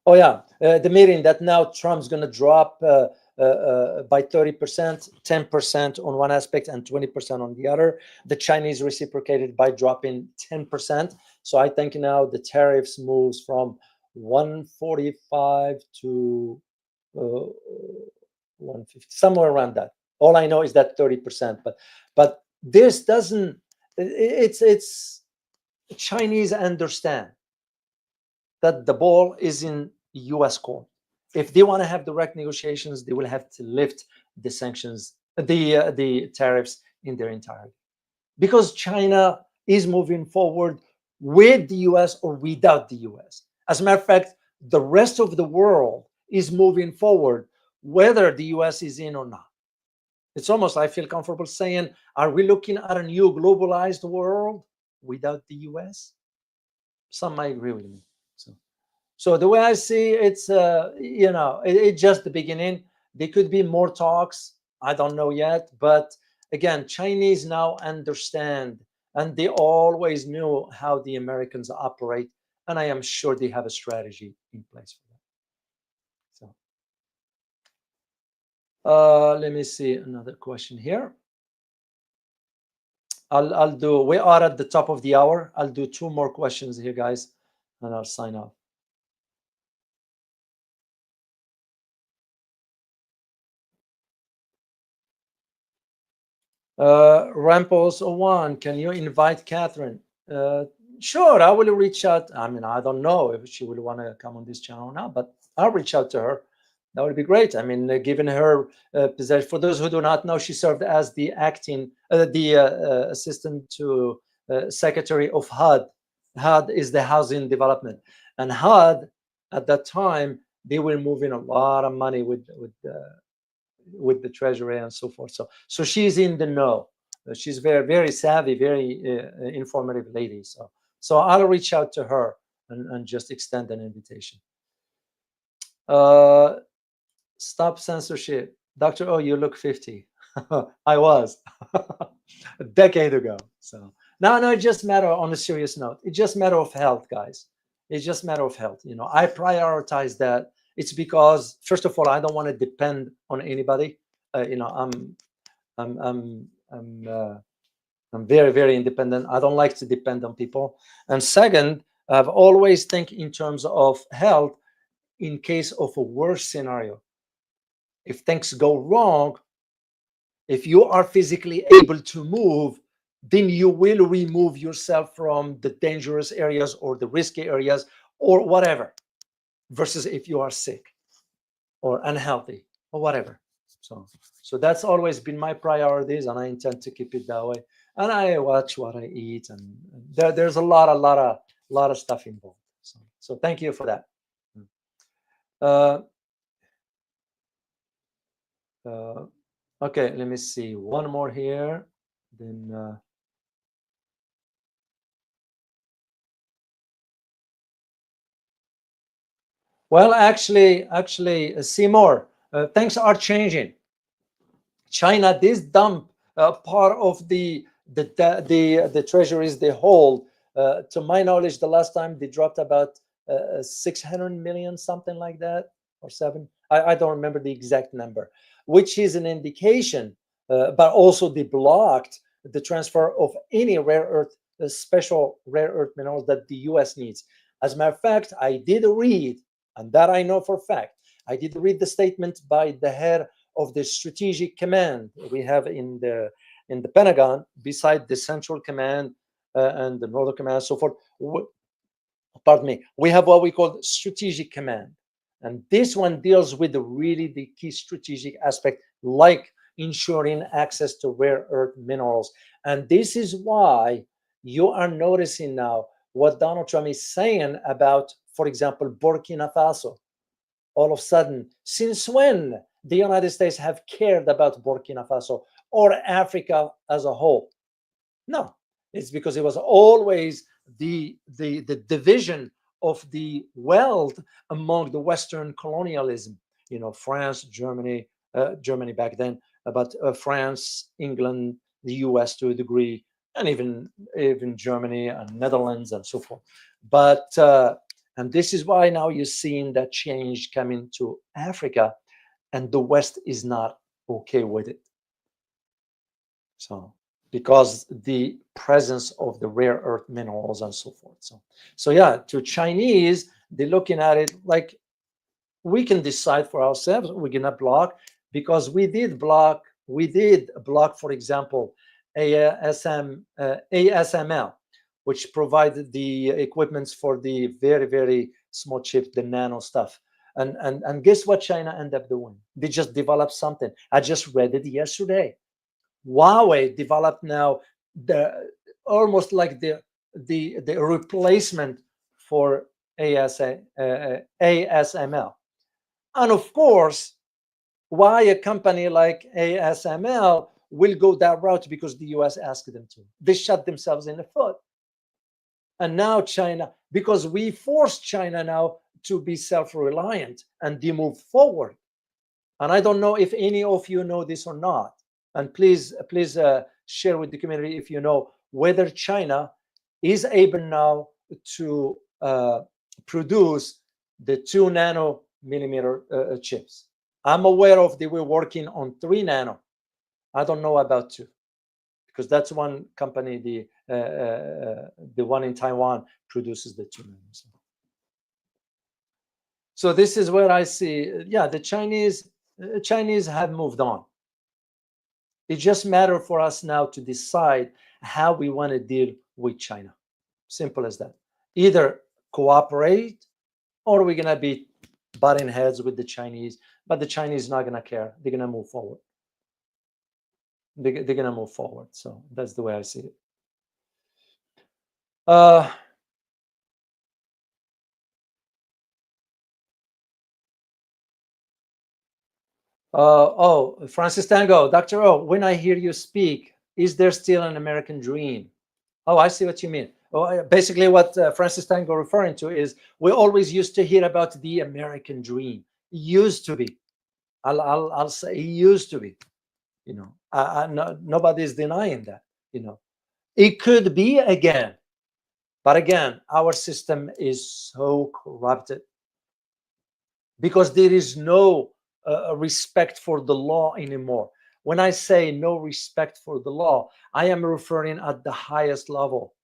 Oh yeah, the meeting that now Trump's going to drop by 30%, 10% on one aspect and 20% on the other. The Chinese reciprocated by dropping 10%. So I think now the tariffs moves from 145 to 150, somewhere around that. All I know is that 30%, but this doesn't it's Chinese understand that the ball is in U.S. court. If they want to have direct negotiations, they will have to lift the sanctions, the tariffs in their entirety, because China is moving forward with the U.S. or without the U.S. As a matter of fact, the rest of the world is moving forward whether the U.S. is in or not. It's almost, I feel comfortable saying, are we looking at a new globalized world without the U.S.? Some might agree with me. So the way I see it's, it's just the beginning. There could be more talks. I don't know yet. But again, Chinese now understand, and they always knew how the Americans operate. And I am sure they have a strategy in place for that. So let me see another question here. I'll do, we are at the top of the hour. I'll do 2 more questions here, guys, and I'll sign off. Ramples01, can you invite Catherine? Sure, I will reach out. I mean, I don't know if she will want to come on this channel now, but I'll reach out to her. That would be great. I mean, given her position, for those who do not know, she served as the acting, assistant to Secretary of HUD. HUD is the Housing Development, and HUD at that time they were moving a lot of money with the Treasury and so forth. So she's in the know. She's very, very savvy, very informative lady. So I'll reach out to her and just extend an invitation. Stop censorship. Dr. O, you look 50. I was a decade ago. So no, it just matter, on a serious note, it's just matter of health, guys. It's just matter of health. I prioritize that. It's because, first of all, I don't want to depend on anybody. I'm very, very independent. I don't like to depend on people. And second, I've always think in terms of health in case of a worse scenario. If things go wrong, if you are physically able to move, then you will remove yourself from the dangerous areas or the risky areas or whatever, versus if you are sick or unhealthy or whatever. So that's always been my priorities, and I intend to keep it that way. And I watch what I eat, and there's a lot of stuff involved. So thank you for that. Okay, let me see one more here. Then well, actually, Seymour, things are changing. China did dump part of the treasuries they hold. To my knowledge, the last time they dropped about 600 million, something like that, or 7. I don't remember the exact number, which is an indication. But also they blocked the transfer of any rare earth, special rare earth minerals that the U.S. needs. As a matter of fact, I did read, and that I know for a fact, I did read the statement by the head of the strategic command we have in the Pentagon, beside the Central Command and the Northern Command, so forth. Pardon me. We have what we call strategic command, and this one deals with the key strategic aspect, like ensuring access to rare earth minerals. And this is why you are noticing now what Donald Trump is saying about, for example, Burkina Faso. All of a sudden, since when the United States have cared about Burkina Faso or Africa as a whole? No, it's because it was always the division of the wealth among the Western colonialism. France, Germany back then, but France, England, the U.S. to a degree, and even Germany and Netherlands and so forth. But and this is why now you're seeing that change coming to Africa, and the West is not okay with it. So because the presence of the rare earth minerals and so forth. So yeah, to Chinese, they're looking at it like, we can decide for ourselves. We're gonna block, because we did block, for example, ASML, which provided the equipments for the very, very small chip, the nano stuff. And guess what China ended up doing? They just developed something. I just read it yesterday. Huawei developed now the almost like the replacement for ASML. And of course, why a company like ASML will go that route? Because the US asked them to. They shot themselves in the foot. And now China, because we forced China now to be self-reliant and they move forward. And I don't know if any of you know this or not. And please share with the community if you know whether China is able now to produce the 2 nanometer chips. I'm aware of they were working on 3 nano. I don't know about 2, because that's one company, the one in Taiwan, produces the 2 nanos. So this is where I see, yeah, the Chinese have moved on. It just matters for us now to decide how we want to deal with China. Simple as that. Either cooperate, or we're going to be butting heads with the Chinese, but the Chinese not going to care. They're going to move forward. They're going to move forward. So that's the way I see it. Oh, Francis Tango, Dr. O, when I hear you speak, is there still an American dream? Oh, I see what you mean. Oh, basically, what Francis Tango referring to is we always used to hear about the American dream. It used to be. I'll say it used to be. You know, no, nobody's denying that. You know, it could be again, but again, our system is so corrupted because there is no respect for the law anymore. When I say no respect for the law, I am referring at the highest level.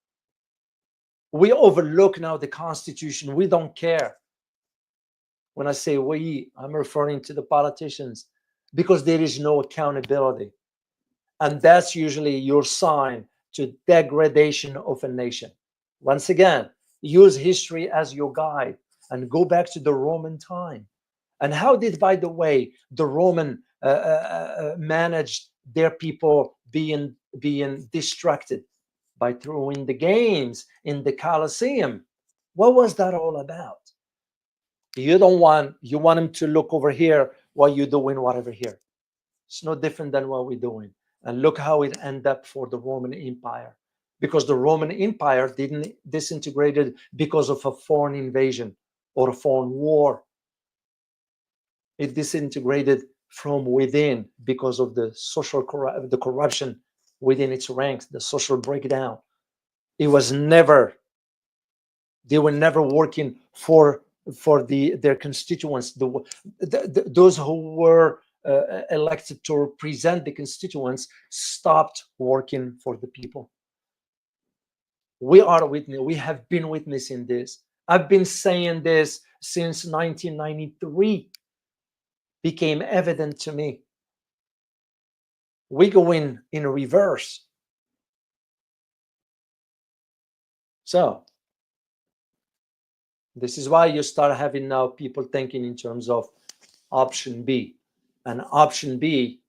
We overlook now the Constitution. We don't care. When I say we, I'm referring to the politicians, because there is no accountability. And that's usually your sign to degradation of a nation. Once again, use history as your guide and go back to the Roman time. And how did, by the way, the Roman managed their people being distracted? By throwing the games in the Colosseum. What was that all about? You want them to look over here while you're doing whatever here. It's no different than what we're doing. And look how it ended up for the Roman Empire. Because the Roman Empire didn't disintegrated because of a foreign invasion or a foreign war. It disintegrated from within because of the the corruption within its ranks, the social breakdown. It was never, they were never working for their constituents, those who were elected to represent the constituents stopped working for the people. We have been witnessing this. I've been saying this since 1993. Became evident to me. We go in reverse. So this is why you start having now people thinking in terms of option B. And option B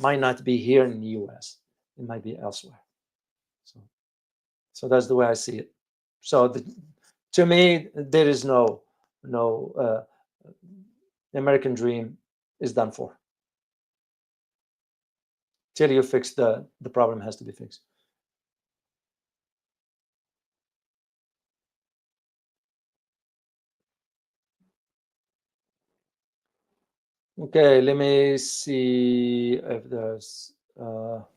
might not be here in the US. It might be elsewhere. So that's the way I see it. So to me, there is no American dream is done for. Till you fix the problem has to be fixed. Okay, let me see if there's all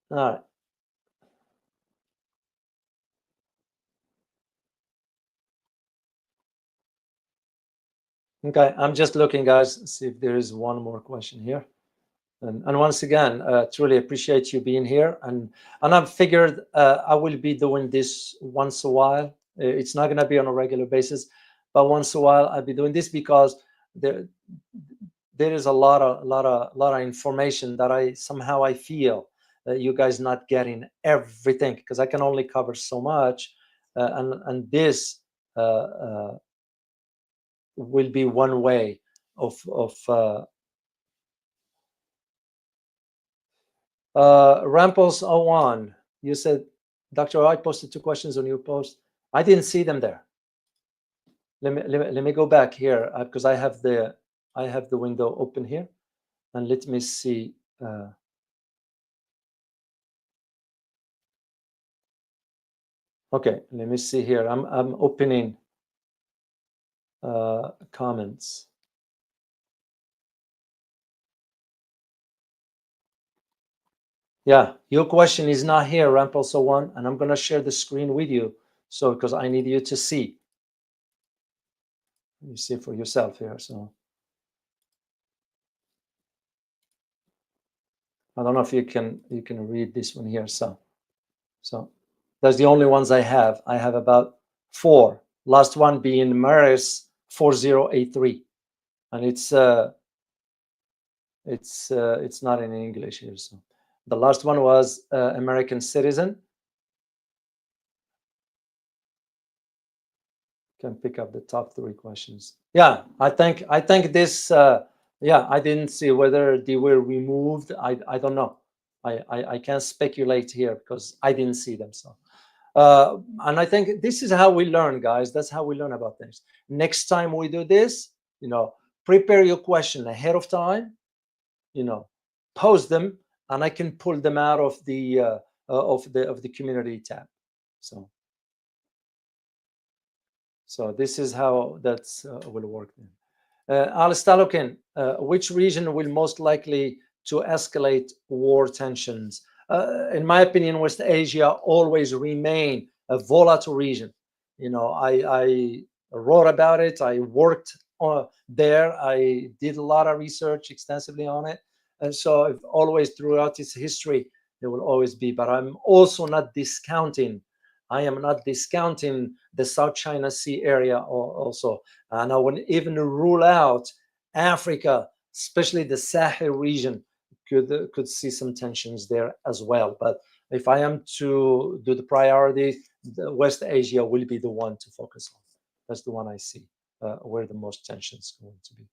right. Okay, I'm just looking, guys, see if there is one more question here. And once again, truly appreciate you being here. And I've figured I will be doing this once a while. It's not going to be on a regular basis, but once a while I'll be doing this because the there is a lot of information that I feel that you guys not getting everything, because I can only cover so much, and this will be one way of Ramples01. You said, Dr. I posted 2 questions on your post. I didn't see them there. Let me go back here, because I have the window open here, and let me see. Okay, let me see here. I'm opening comments. Yeah, your question is not here, Ramples01, and I'm gonna share the screen with you, so because I need you to see. You see for yourself here. So I don't know if you can read this one here. So that's the only ones I have. I have about 4. Last one being Maris 4083, and it's not in English here. So the last one was American citizen. Can pick up the top 3 questions. Yeah, I think this. Yeah, I didn't see whether they were removed. I don't know. I can't speculate here because I didn't see them. So, and I think this is how we learn, guys. That's how we learn about things. Next time we do this, prepare your question ahead of time. Post them, and I can pull them out of the community tab. So this is how that will work. Al-Stalokin, which region will most likely to escalate war tensions? In my opinion, West Asia always remain a volatile region. I wrote about it. I worked there. I did a lot of research extensively on it. And so always throughout its history, there will always be. But I'm also not discounting. I am not discounting the South China Sea area also. And I wouldn't even rule out Africa, especially the Sahel region, could see some tensions there as well. But if I am to do the priority, the West Asia will be the one to focus on. That's the one I see where the most tensions are going to be.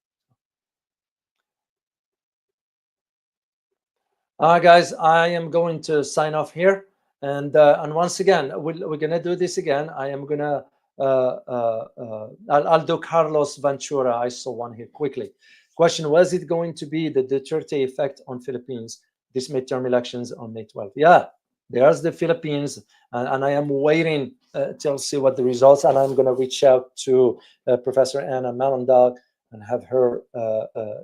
Guys, I am going to sign off here. And once again, we're gonna do this again. I am gonna I'll do Carlos Ventura. I saw one here quickly. Question: was it going to be the Duterte effect on Philippines? This midterm elections on May 12th. Yeah, there's the Philippines, and I am waiting till see what the results. And I'm gonna reach out to Professor Anna Malandag and have her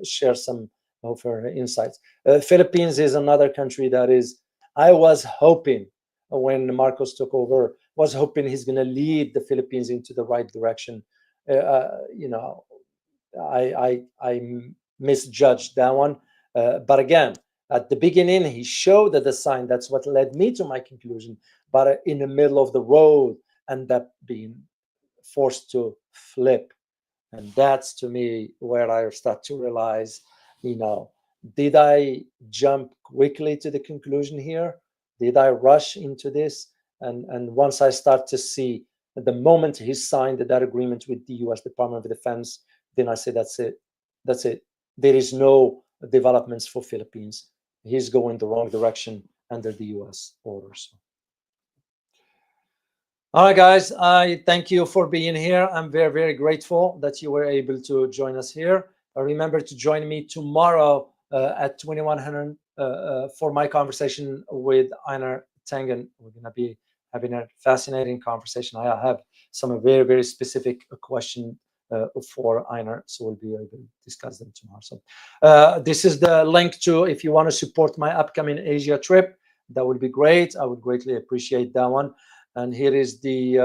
share some of her insights. Philippines is another country that is. I was hoping when Marcos took over, was hoping he's going to lead the Philippines into the right direction. I misjudged that one. But again, at the beginning, he showed that the sign. That's what led me to my conclusion. But in the middle of the road, end up being forced to flip. And that's, to me, where I start to realize, did I jump quickly to the conclusion here? Did I rush into this? And once I start to see the moment he signed that agreement with the U.S. Department of Defense, then I say, that's it. That's it. There is no developments for Philippines. He's going the wrong direction under the U.S. orders. All right, guys, I thank you for being here. I'm very, very grateful that you were able to join us here. Remember to join me tomorrow at 2100 for my conversation with Einar Tengen. We're going to be having a fascinating conversation. I have some very, very specific question for Einar, so we'll be able to discuss them tomorrow. So this is the link to, if you want to support my upcoming Asia trip, that would be great. I would greatly appreciate that one. And here is the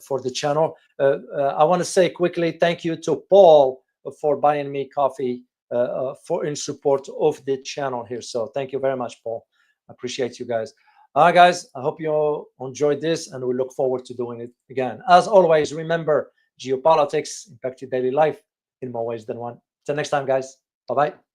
for the channel. I want to say quickly thank you to Paul for buying me coffee for in support of the channel here. So thank you very much, Paul. I appreciate you guys. All right, guys, I hope you all enjoyed this, and we look forward to doing it again. As always, remember, geopolitics impact your daily life in more ways than one. Till next time, guys. Bye bye.